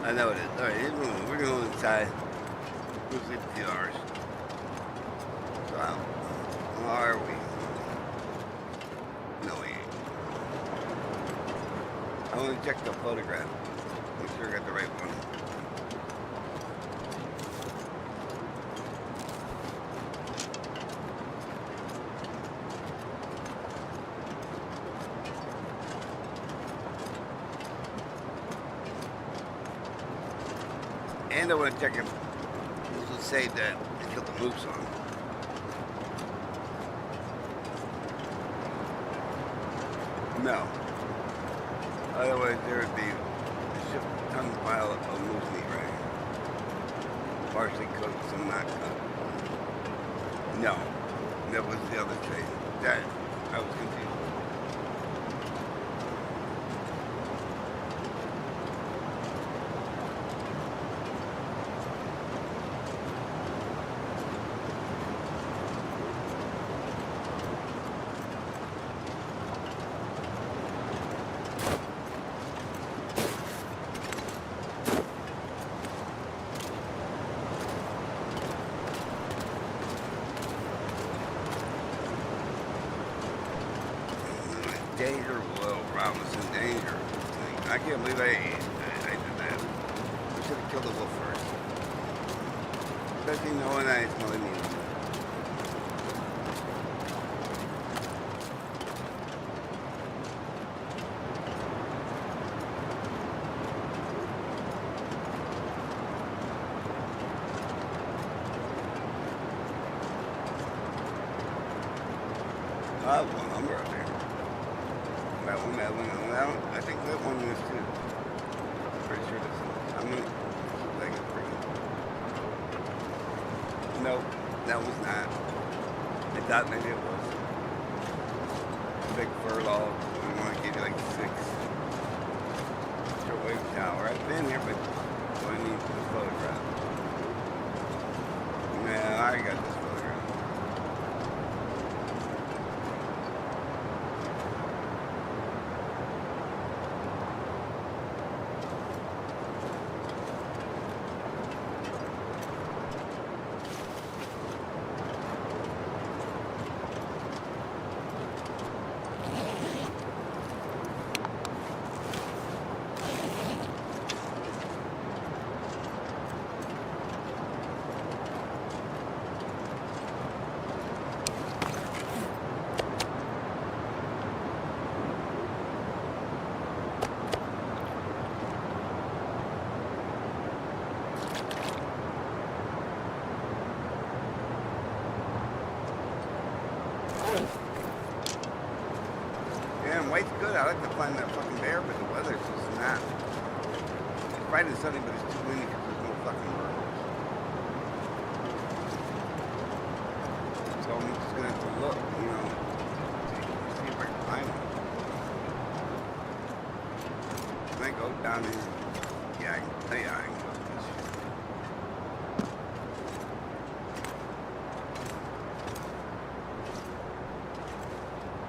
I know it is. Alright, we're going inside. We'll sleep a few hours. So, how are we? No, we ain't. I want to check the photograph. Make sure I got the right one. And I want to check if this will say that I killed the moose on. No. Otherwise, there would be a ship ton pile of moose meat, right? Partially cooked, some not cooked. No. That was the other thing. That I was confused. Danger, Will Robinson, danger. I can't believe I did that. I should have killed the wolf first. Especially knowing I smelly needed. I have one number up there. That one, I think that one is too. Pretty sure this one. I'm gonna like it pretty. Nope, that was not. I thought maybe it was. Big fur log. We want to give you like 6. Shortwave tower. I've been here, but I need the photograph. Nah, I got this photograph. Damn, white's good. I like to find that fucking bear, but the weather's just not. It's bright and sunny, but it's too windy because there's no fucking birds. So I'm just gonna have to look, you know, see if I can find it. Can I go down here? Yeah, I can tell you I can go to this shit.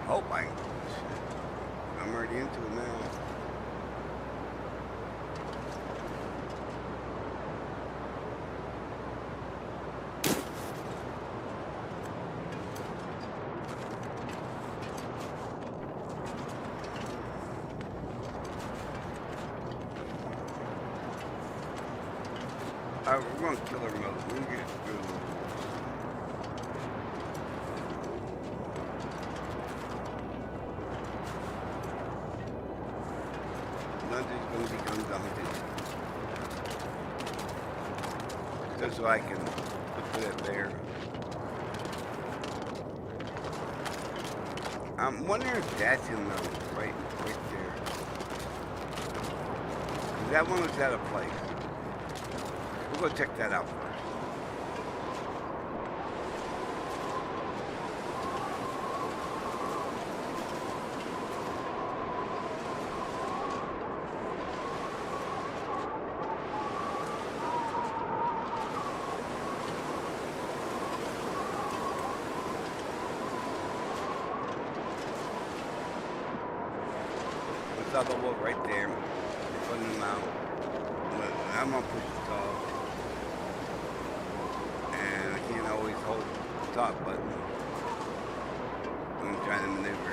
Hope I can. I'm already into it now. Alright, we're going to kill her remote. We're going to get it through. Hunter's going to become the hunted. Just so I can put that there. I'm wondering if that's in the right there. That one was out of place. We'll go check that out first. Saw the wolf right there. Putting him out. I'm gonna push the dog. And I can't always hold the top button. I'm trying to maneuver.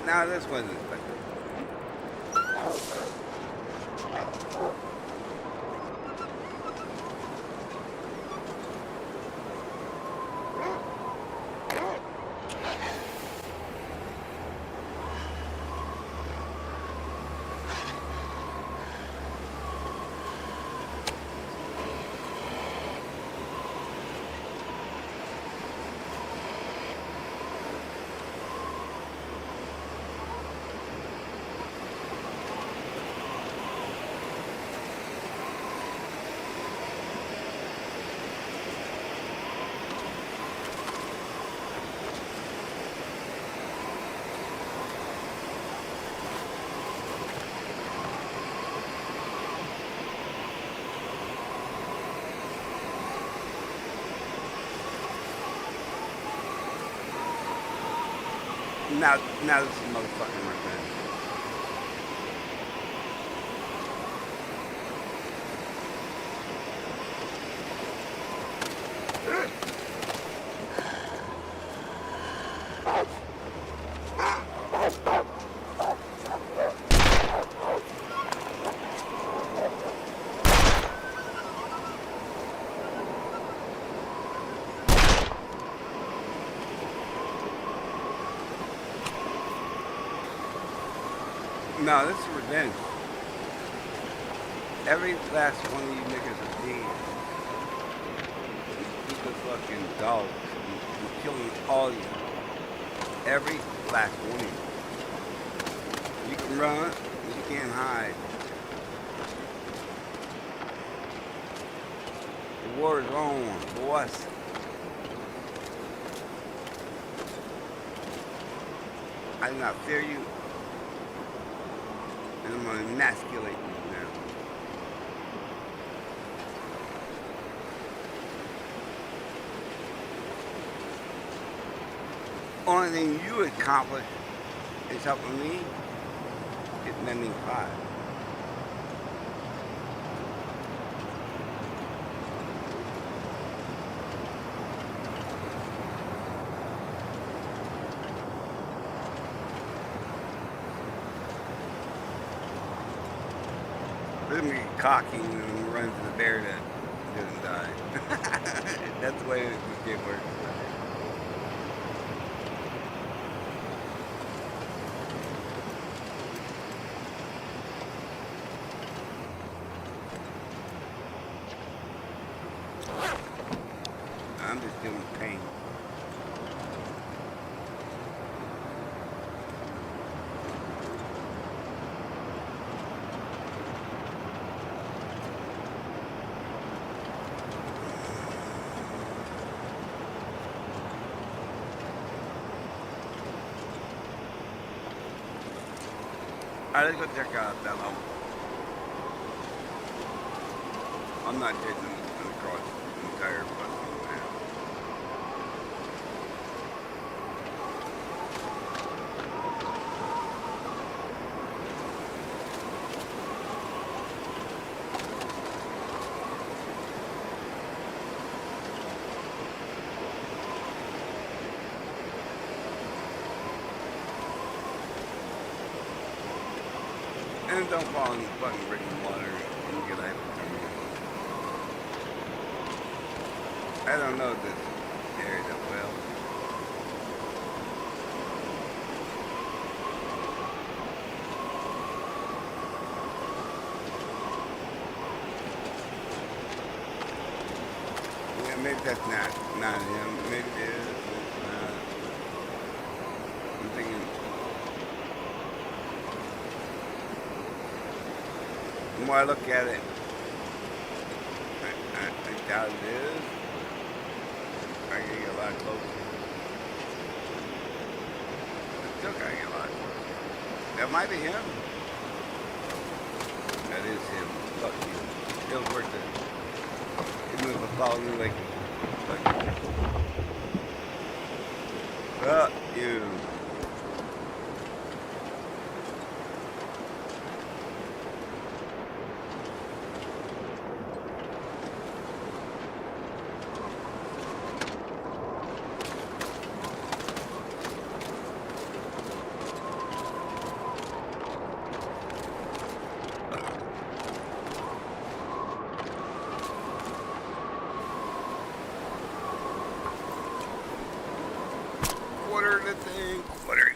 Now this wasn't expected. Now this is motherfucking revenge. No, this is revenge. Every last one of you niggas is dead. These are fucking dogs. I'm killing all of you. Every last one of you. You can run, but you can't hide. The war is on for us. I do not fear you. And I'm going to emasculate you now. Only thing you accomplish is helping me is mending five. Let me get cocky and run to the bear that doesn't die. That's the way this game works. I'm just doing pain. Alright, let's go check out that level. I'm not taking across the entire fucking map. And don't fall in the fucking rigging water and get hypothermia. I don't know this area that well. Yeah, maybe that's not him. Maybe it is. I'm thinking. The more I look at it, I doubt it is. I can get a lot closer. I still gotta get a lot closer. That might be him. That is him. Fuck you. It was worth it. Even if I follow me like fuck you. quarter the thing. Quarter.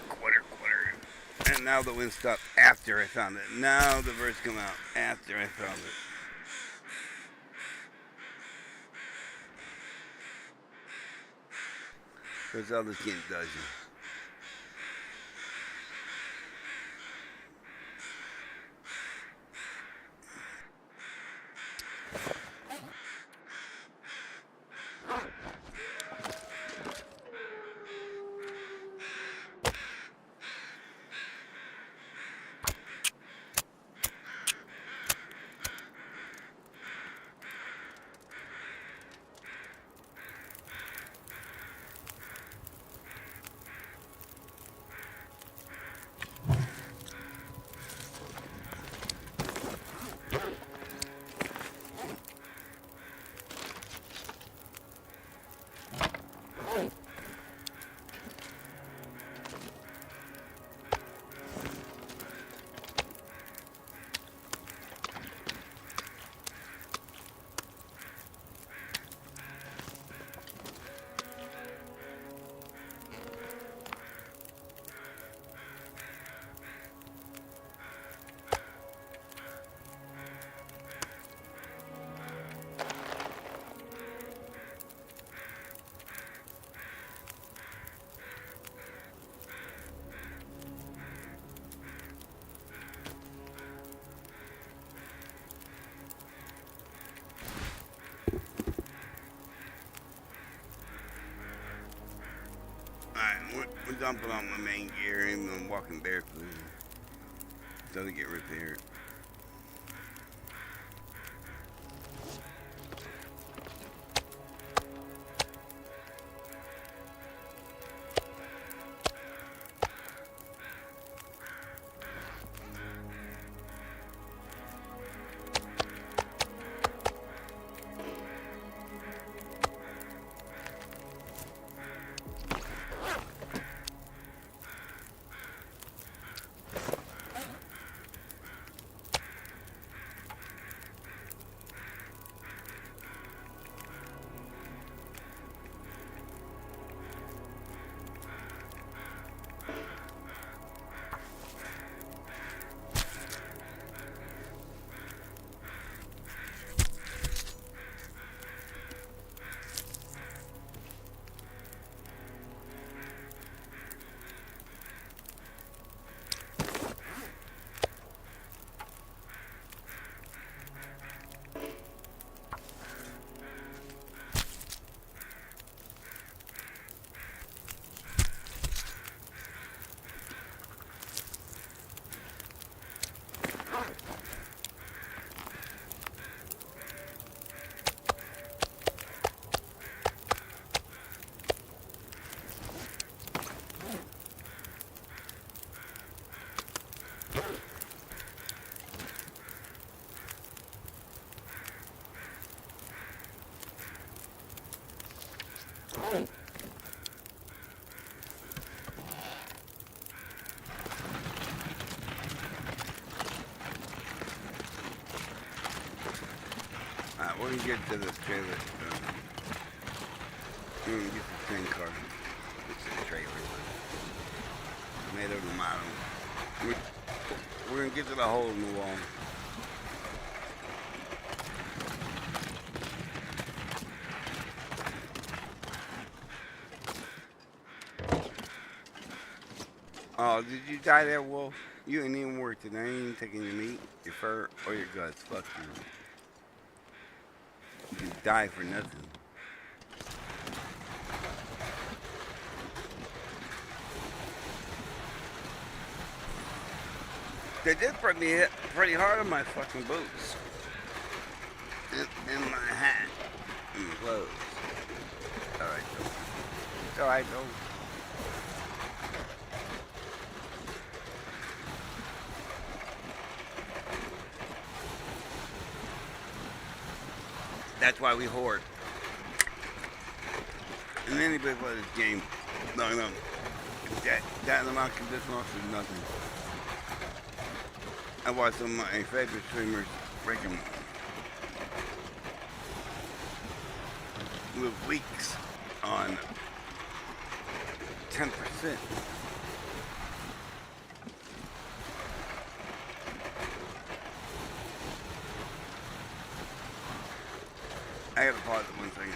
And now the wind stopped after I found it. Now the birds come out after I found it. That's all this game does you. We're dumping on my main gear and I'm walking barefoot. Doesn't get repaired. Alright, we're gonna get to this trailer. We're gonna get the train car. It's a trailer. Made of the model. We're gonna get to the hole in the wall. Oh, did you die there, Wolf? You ain't even worth it. I ain't even taking your meat, your fur, or your guts. Fuck you. You die for nothing. They did put me hit pretty hard on my fucking boots. And my hat. And my clothes. Alright, though. It's alright, though. That's why we hoard. And anybody play this game, no. That in the mountain conditional is nothing. I watched some of my favorite streamers freaking live weeks on 10%. I gotta pause it 1 second.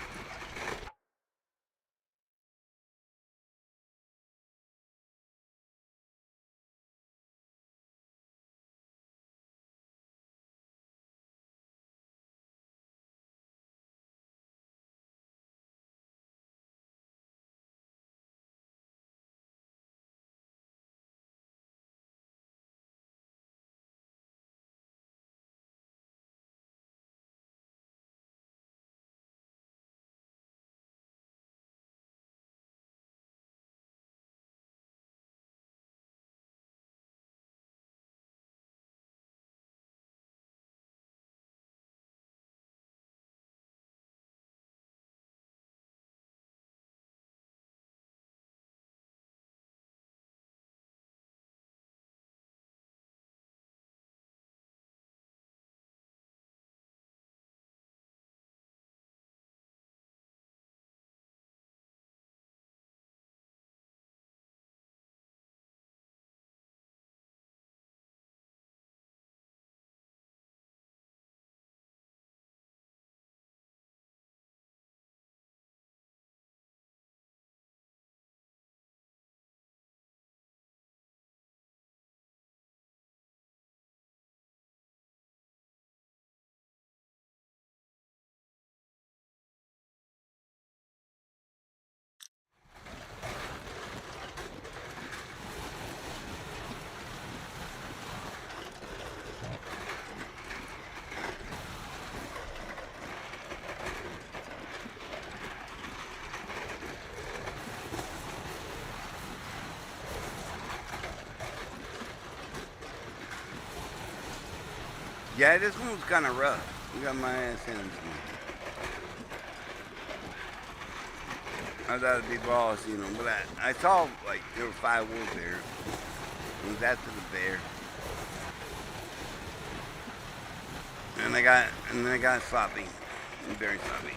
Yeah, this one was kind of rough. You got my ass in this one. I thought it'd be boss, you know, but I saw like there were 5 wolves there. It was after the bear. And then I got sloppy. Very sloppy.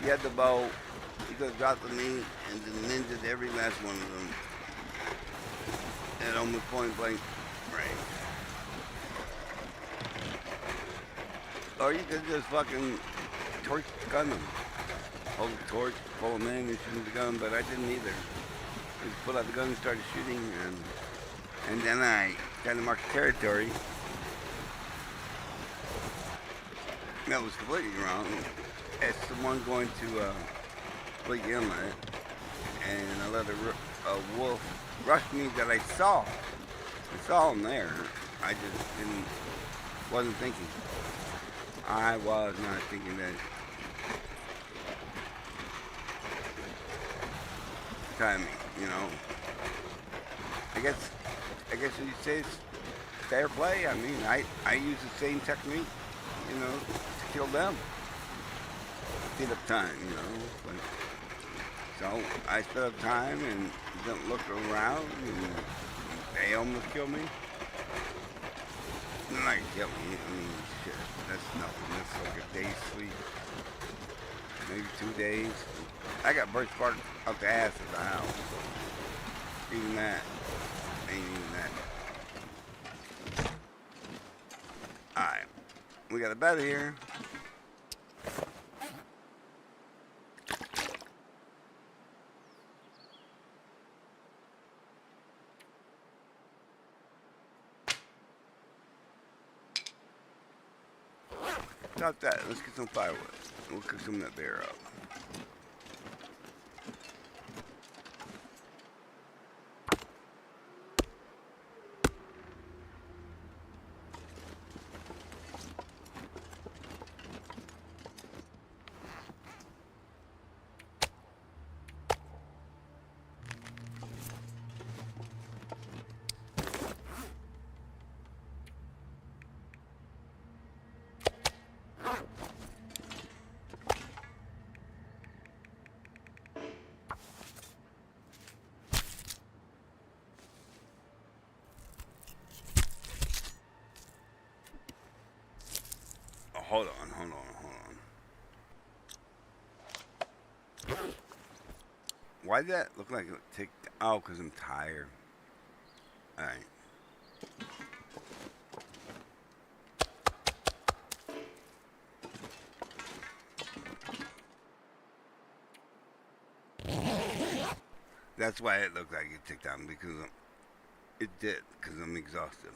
He had the bow. He could have dropped the meat and then ninja'd every last one of them. At almost point blank range. Or you could just fucking torch gun them. Hold the torch, pull them in and shoot the gun, but I didn't either. I just pulled out the gun and started shooting, and then I kind of marked territory. That was completely wrong. As someone going to Bleak Inlet, and I let a wolf rush me that I saw. I saw him there. I just wasn't thinking. I was not thinking that. Timing, you know. I guess you'd say it's fair play. I mean, I use the same technique, you know, to kill them. Speed up time, you know. But, so I sped up time and didn't look around, and they almost killed me. They're not gonna kill me. I mean, shit, that's nothing. That's like a day's sleep, maybe 2 days. I got birch bark up the ass of the house, so even that ain't even that. All right, we got a bed here. Stop that. Let's get some firewood. We'll cook some of that bear up. Hold on. Why did that look like it ticked? Oh, because I'm tired. Alright. That's why it looked like it ticked down, because it did, because I'm exhausted.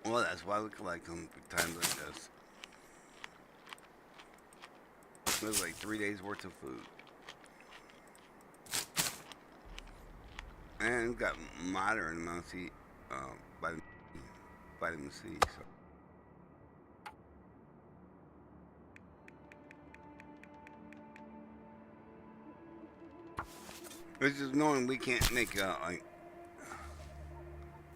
Well, that's why we collect them for times like this. There's like 3 days worth of food. And we've got moderate amounts of vitamin C. So. It's just knowing we can't make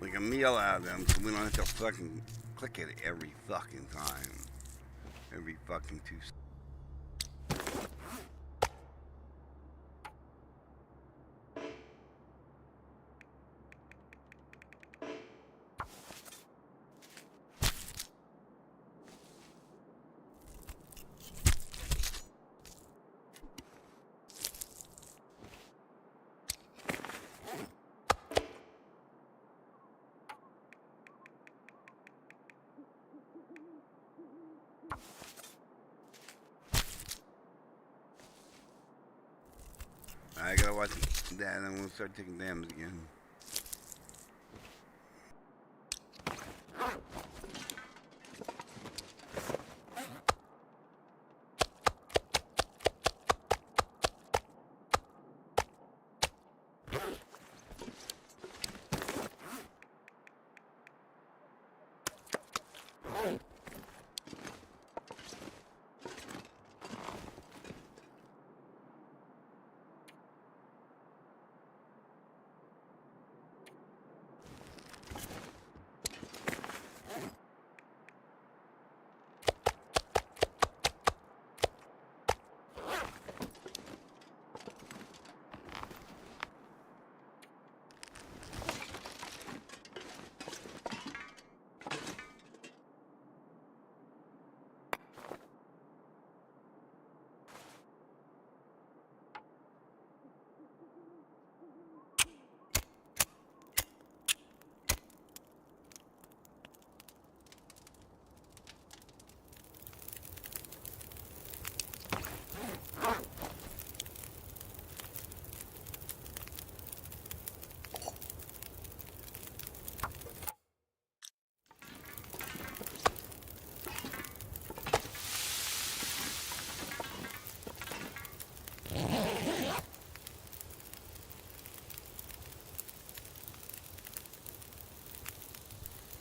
like a meal out of them, so we don't have to fucking click it every fucking time. Every fucking 2 seconds. I gotta watch that and I'm gonna start taking damage again.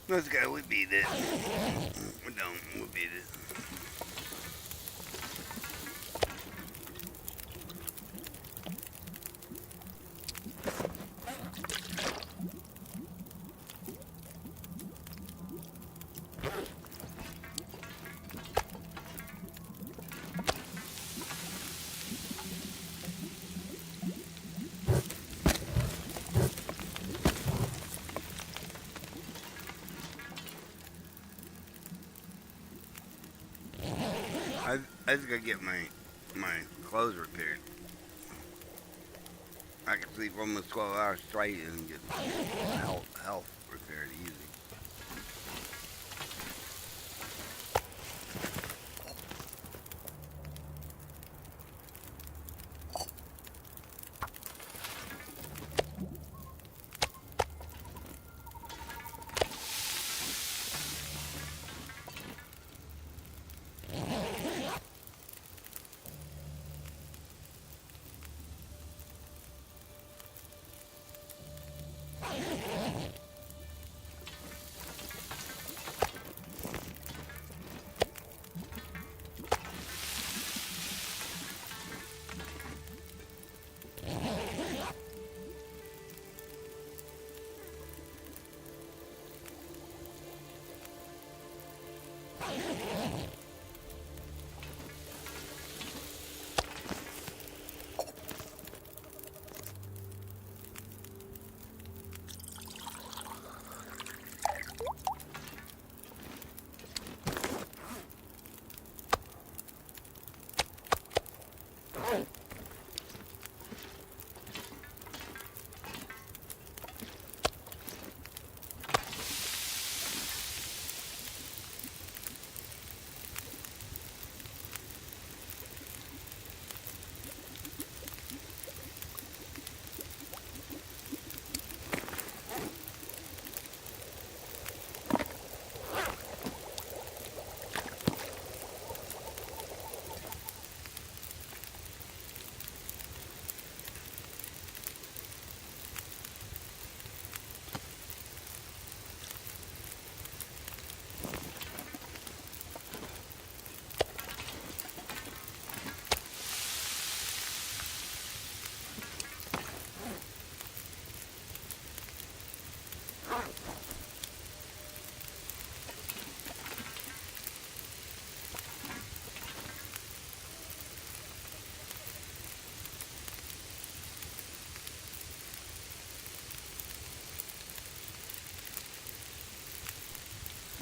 Let's go, we beat it. We don't, we beat it. I just gotta get my clothes repaired. I can sleep almost 12 hours straight and get health repaired easy.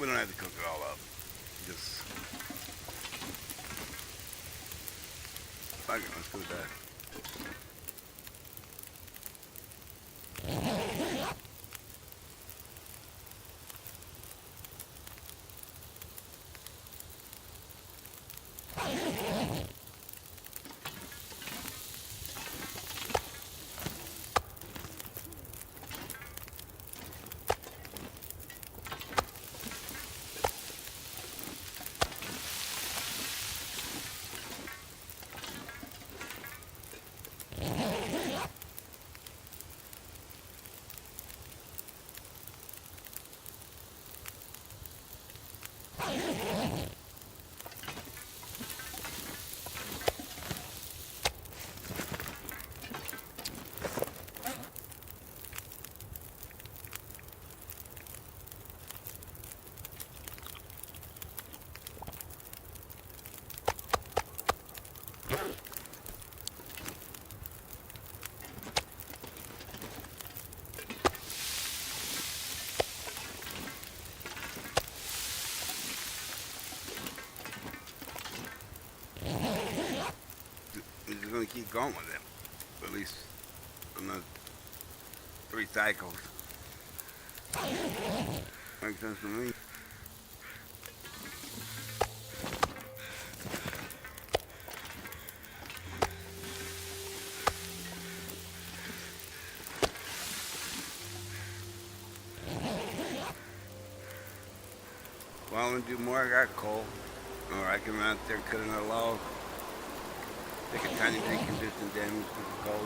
We don't have to cook it all up. Just fuck it, let's do that. We're just gonna keep going with it. At least another 3 cycles. Makes sense to me. Well, I'm gonna do more. I got coal. Or I can run out there, cut another log. Take a tiny bit consistent damage to the coal.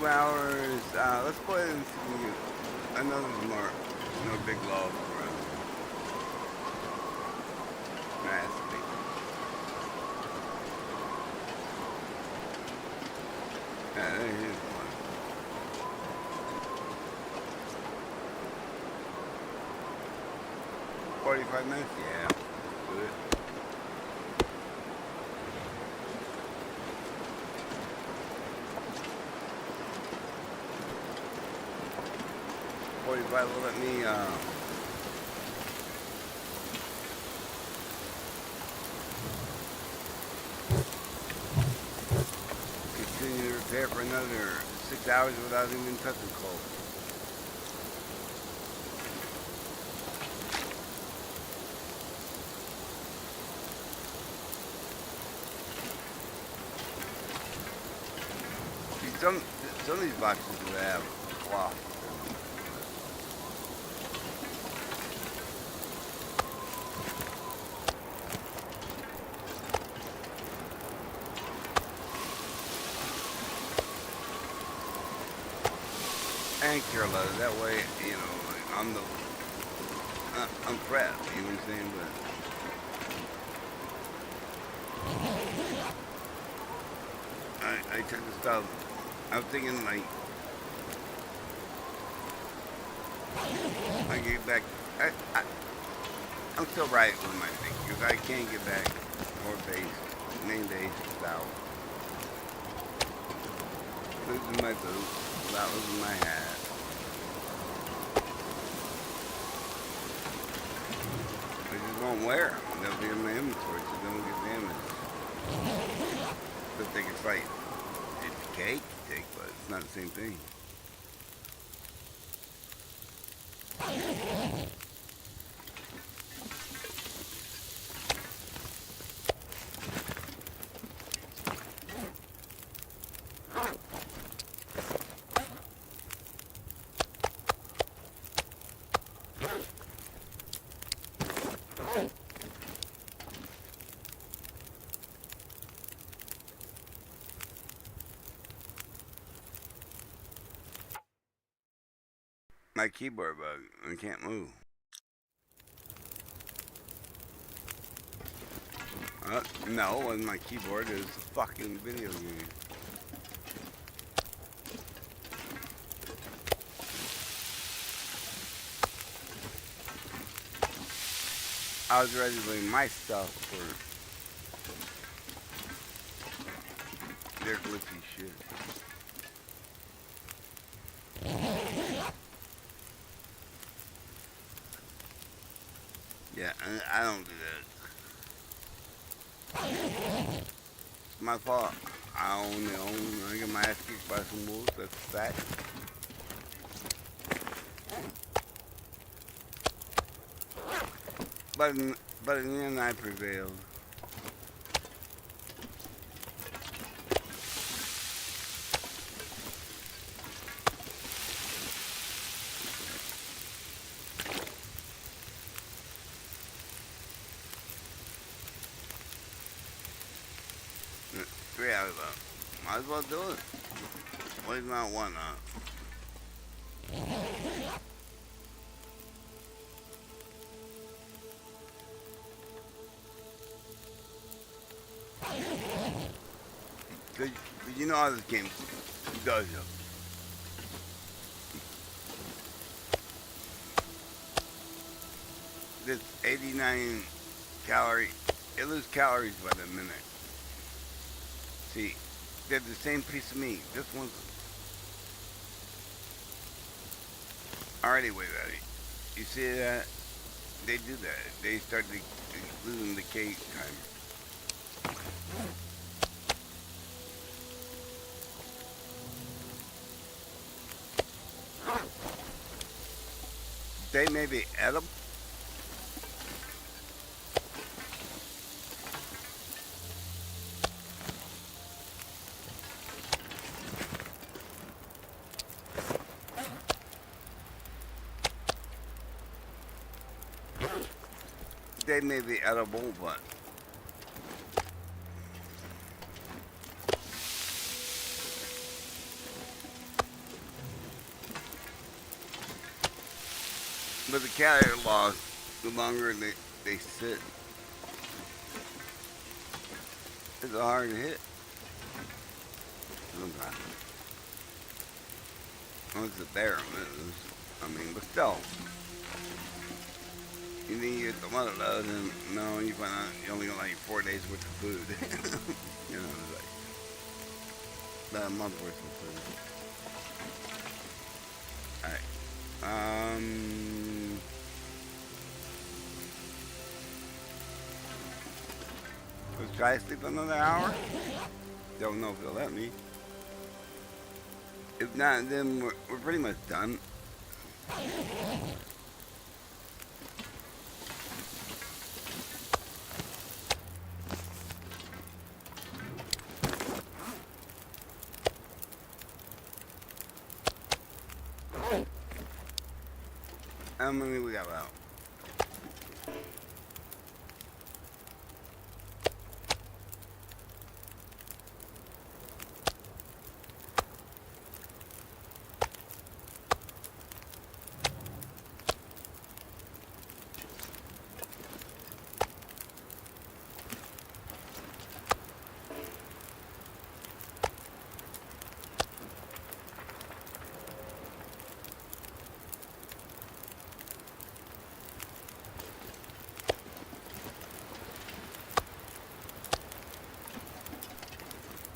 Hours. Let's go ahead and see if we can get another more, big log around. Nice. Yeah, it is fun. $45. Yeah, good. $45 will let me continue to repair for another 6 hours without even touching coal. See, some of these boxes will have cloth. And cure leather. That way, you know, I'm prepped. You know what I'm saying? But I took the stuff. I was thinking like I get back. I'm still right with my thing because I can't get back more base, main base without losing my boots, without losing my hat. I just won't wear them. They'll be in my inventory so they don't get damaged. But they can fight. It's cake to take, but it's not the same thing. My keyboard bug. I can't move. No, it wasn't my keyboard. It was a fucking video game. I was ready to leave my stuff for their glitchy shit. Yeah, I don't do that. It's my fault. I get my ass kicked by some wolves. That's a fact. But in the end, I prevailed. Yeah, might as well do it. Why not? Why not? Cause you know how this game does you. This 89 calorie, it loses calories by the minute. See, they're the same piece of meat. This one's already way better. You see that? They do that. They start losing the cage time. They may be edible. They may be edible, but the calorie loss, the longer they sit, it's hard to hit sometimes. Once the bear moves, I mean, but still, you think you get the mother load, and no, you find out you only got like 4 days worth of food. You know, it's like about a month worth of food. Alright. Let's try to sleep another hour. Don't know if they'll let me. If not, then we're pretty much done. How many we got out?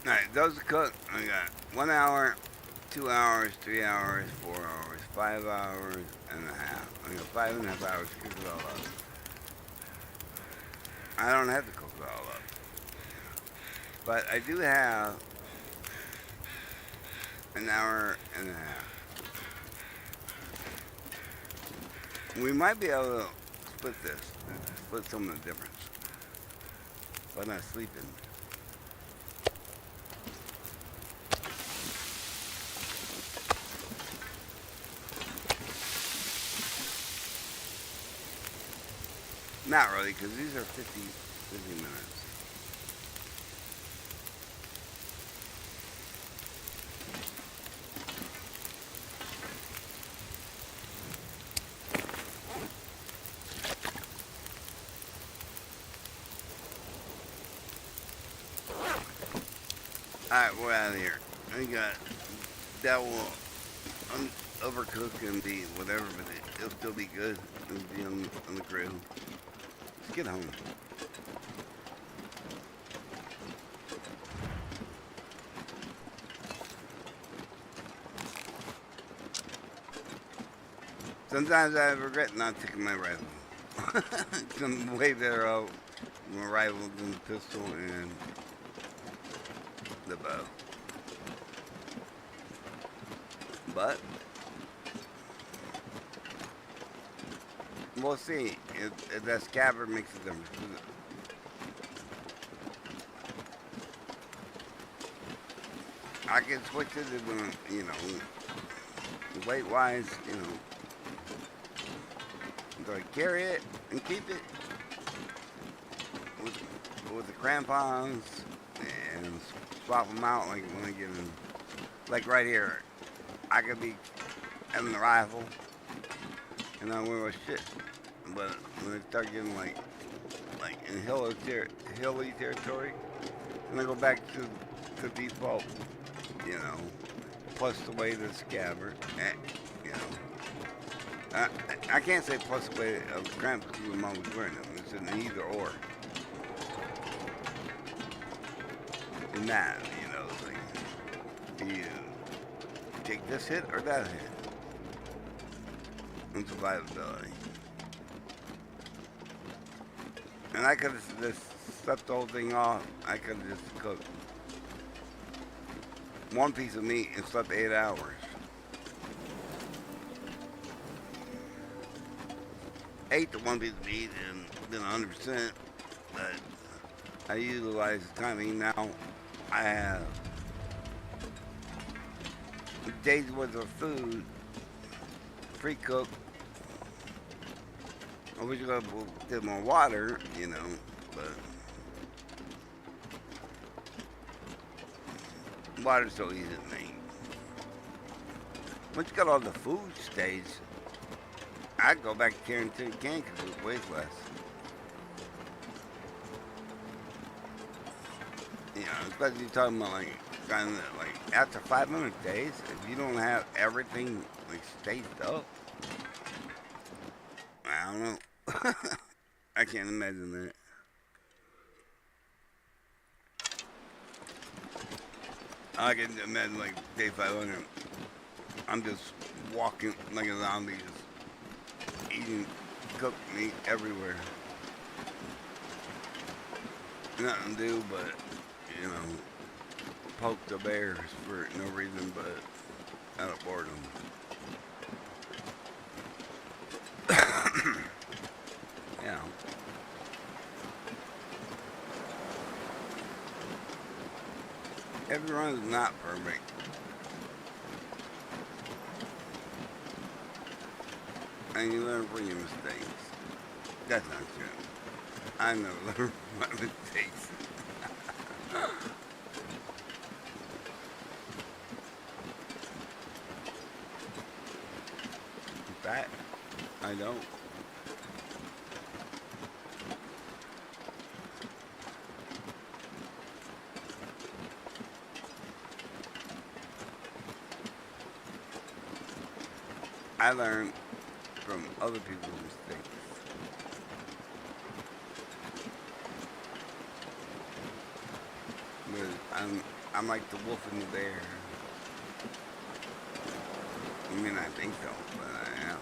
Alright, those are cooked. I got 1 hour, 2 hours, 3 hours, 4 hours, 5 hours and a half. I got 5.5 hours to cook it all up. I don't have to cook it all up. But I do have an hour and a half. We might be able to split this, split some of the difference. But not sleeping. Not really, because these are 50 minutes. Alright, we're out of here. I got that will overcook and be whatever, but it'll still be good. It'll be on the grill. Let's get home. Sometimes I regret not taking my rifle. It's way better off my rifle than the pistol and the bow. But we'll see if that scabbard makes a difference. I can switch it when, you know, weight wise, you know. Do I carry it and keep it with the crampons and swap them out like when I get in, like right here. I could be having the rifle and I wear shit, but when I start getting like in hilly territory, and I go back to default, you know, plus the weight of the scabbard, you know. I can't say plus the weight of the cramp because I'm always wearing them. It's an either or. And that, you know, like, do you take this hit or that hit? And survivability. And I could have just slept the whole thing off. I could have just cooked one piece of meat and slept 8 hours. Ate the one piece of meat and been 100%, but I utilize the timing now. I have a day's worth of food pre-cooked. I wish I could get more water, you know, but water's so easy to make. Once you got all the food stage, I'd go back to carrying tin can because it weighs less. You know, especially talking about like kind of like after 500 days, if you don't have everything like staged up, I don't know. I can't imagine that. I can imagine like day 500. I'm just walking like a zombie, just eating cooked meat everywhere. Nothing to do but, you know, poke the bears for no reason but out of boredom. You know, everyone's not perfect. And you learn from your mistakes. That's not true. I never learned from my mistakes. In fact, I don't. I learn from other people's mistakes. But I'm like the wolf and the bear. I mean, I think so, but I am.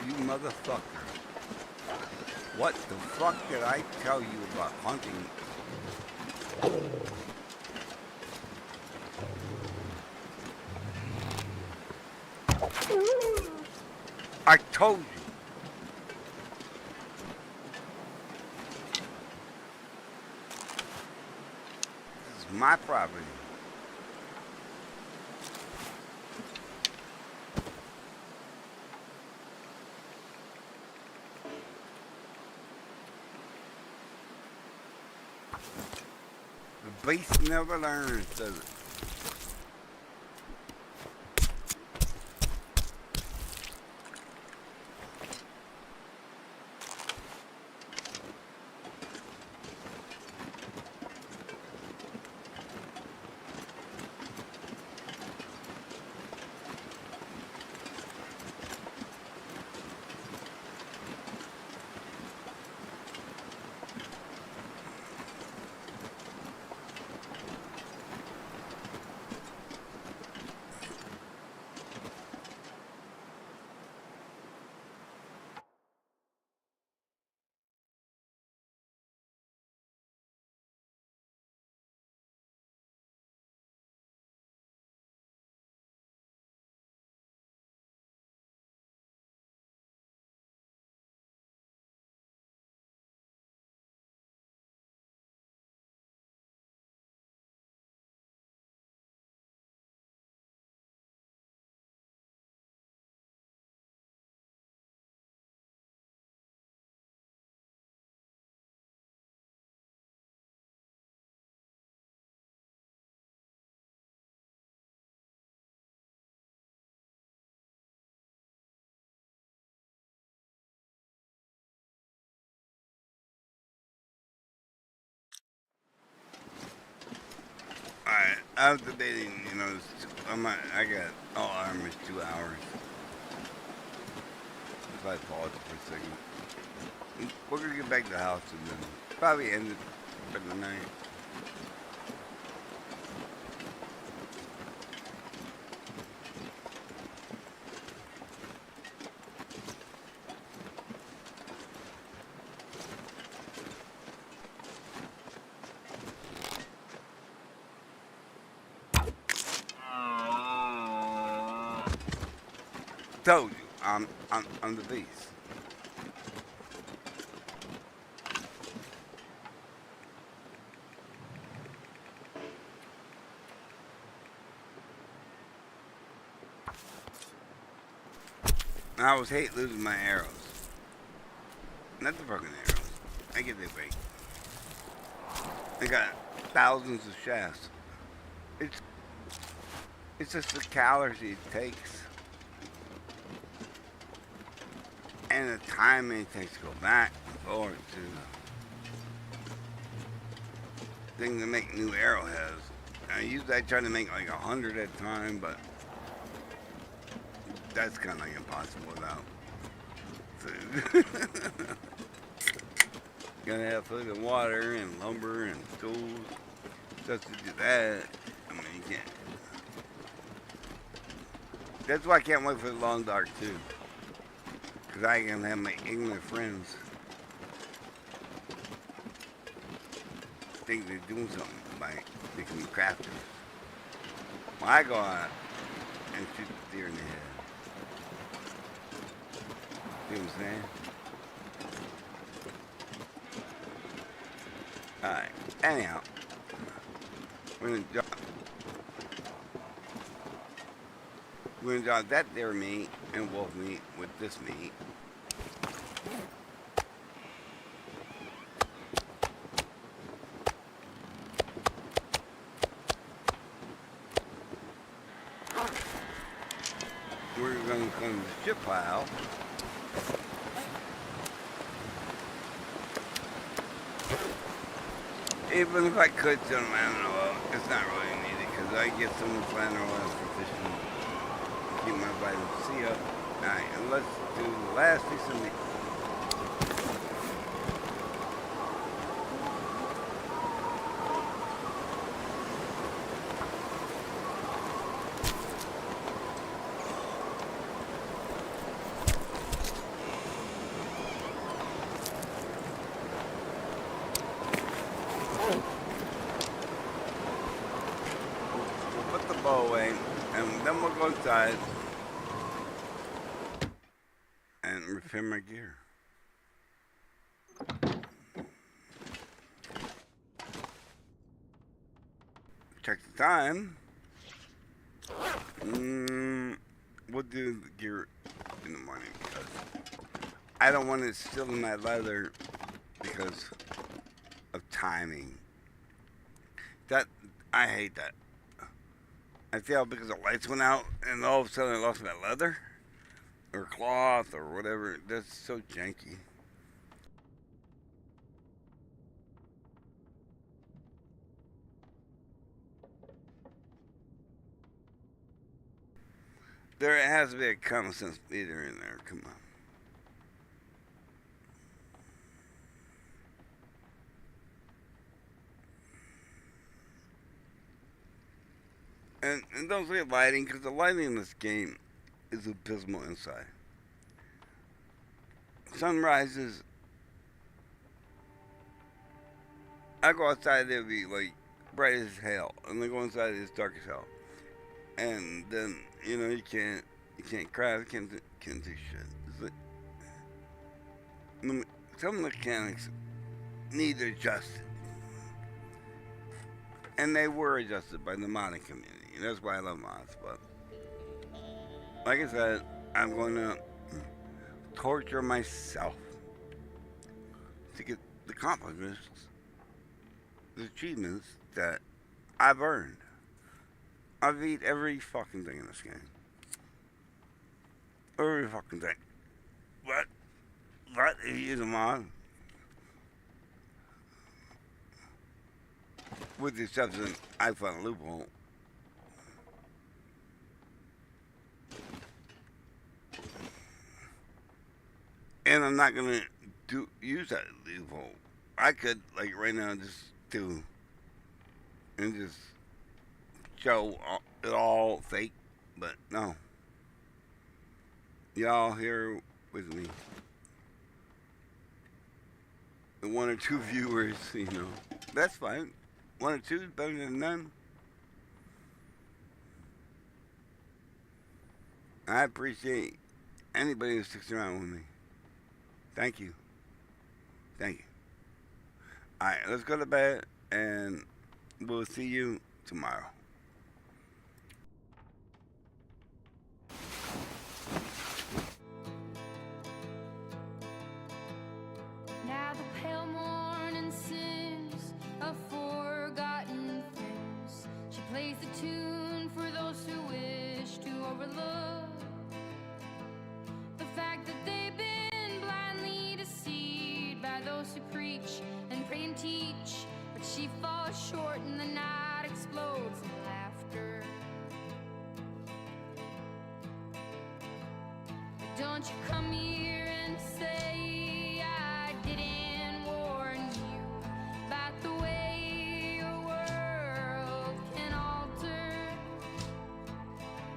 You motherfucker. What the fuck did I tell you about hunting? I told you. This is my property. The beast never learns, does it? Alright, I was debating, you know, I got, oh, arm is 2 hours. If I pause for a second. We're gonna get back to the house and then probably end it for the night. told you, I'm the beast. I always hate losing my arrows. Not the broken arrows. I get the break. I got thousands of shafts. It's it's just the calories it takes and the time it takes to go back and forth to things to make new arrowheads. I try to make like 100 at a time, but that's kind of like impossible without food. Gotta have food and water and lumber and tools just to do that. I mean, you can't. That's why I can't wait for the long dark too, because I can have my ignorant friends think they're doing something by becoming crafters. Well, I go out and shoot the deer in the head. You know what I'm saying? Alright, anyhow, we're gonna drop that deer meat and wolf meat with this meat. We're gonna come to the ship pile. Even if I could turn land oil, it's not really needed because I get so much land oil for fishing. Keep my vitamin C up. Alright, and let's do the last piece of meat. We'll put the bow away, and then we'll go inside and repair my gear. Check the time. We'll do the gear in the morning because I don't want it still in my leather because of timing. That I hate that. I feel because the lights went out and all of a sudden I lost my leather or cloth or whatever. That's so janky. There has to be a common sense leader in there. Come on. And don't forget lighting, because the lighting in this game is abysmal inside. Sunrises, I go outside, it'll be like bright as hell, and then go inside, it's dark as hell. And then, you can't craft, can't do shit. It's like, some mechanics need adjusted. And they were adjusted by the modding community. That's why I love mods. But like I said, I'm going to torture myself to get the accomplishments, the achievements that I've earned. I've beat every fucking thing in this game. Every fucking thing. But if you use a mod, with the exception, I found a loophole. And I'm not gonna use that loophole. I could, like right now, just do and just show it all fake, but no. Y'all here with me. The 1 or 2 viewers, that's fine. 1 or 2 is better than none. I appreciate anybody who sticks around with me. Thank you. Thank you. All right, let's go to bed, and we'll see you tomorrow.
Now the pale morning sings of forgotten things. She plays the tune for those who wish to overlook the fact that they've been blindly deceived by those who preach and pray and teach. But she falls short and the night explodes in laughter. Don't you come here and say I didn't warn you about the way your world can alter.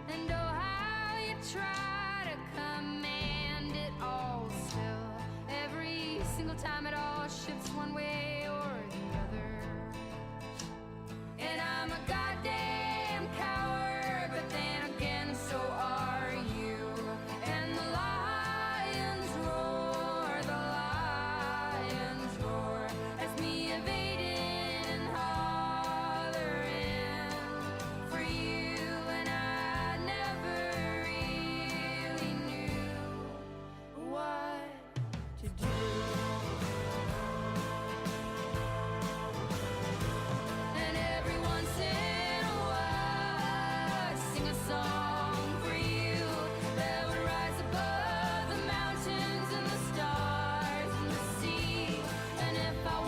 And oh, how you try to command it all still. Every single time it all shifts one way or the other. And I'm a goddamn coward, but then again so are you. And the lions roar as me evading and hollering for you. And I never really knew what to do. And every once in a while I sing a song for you that would rise above the mountains and the stars and the sea. And if I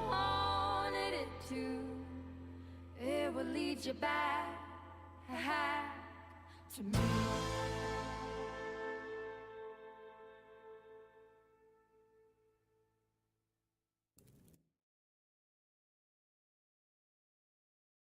wanted it to, it would lead you back to me.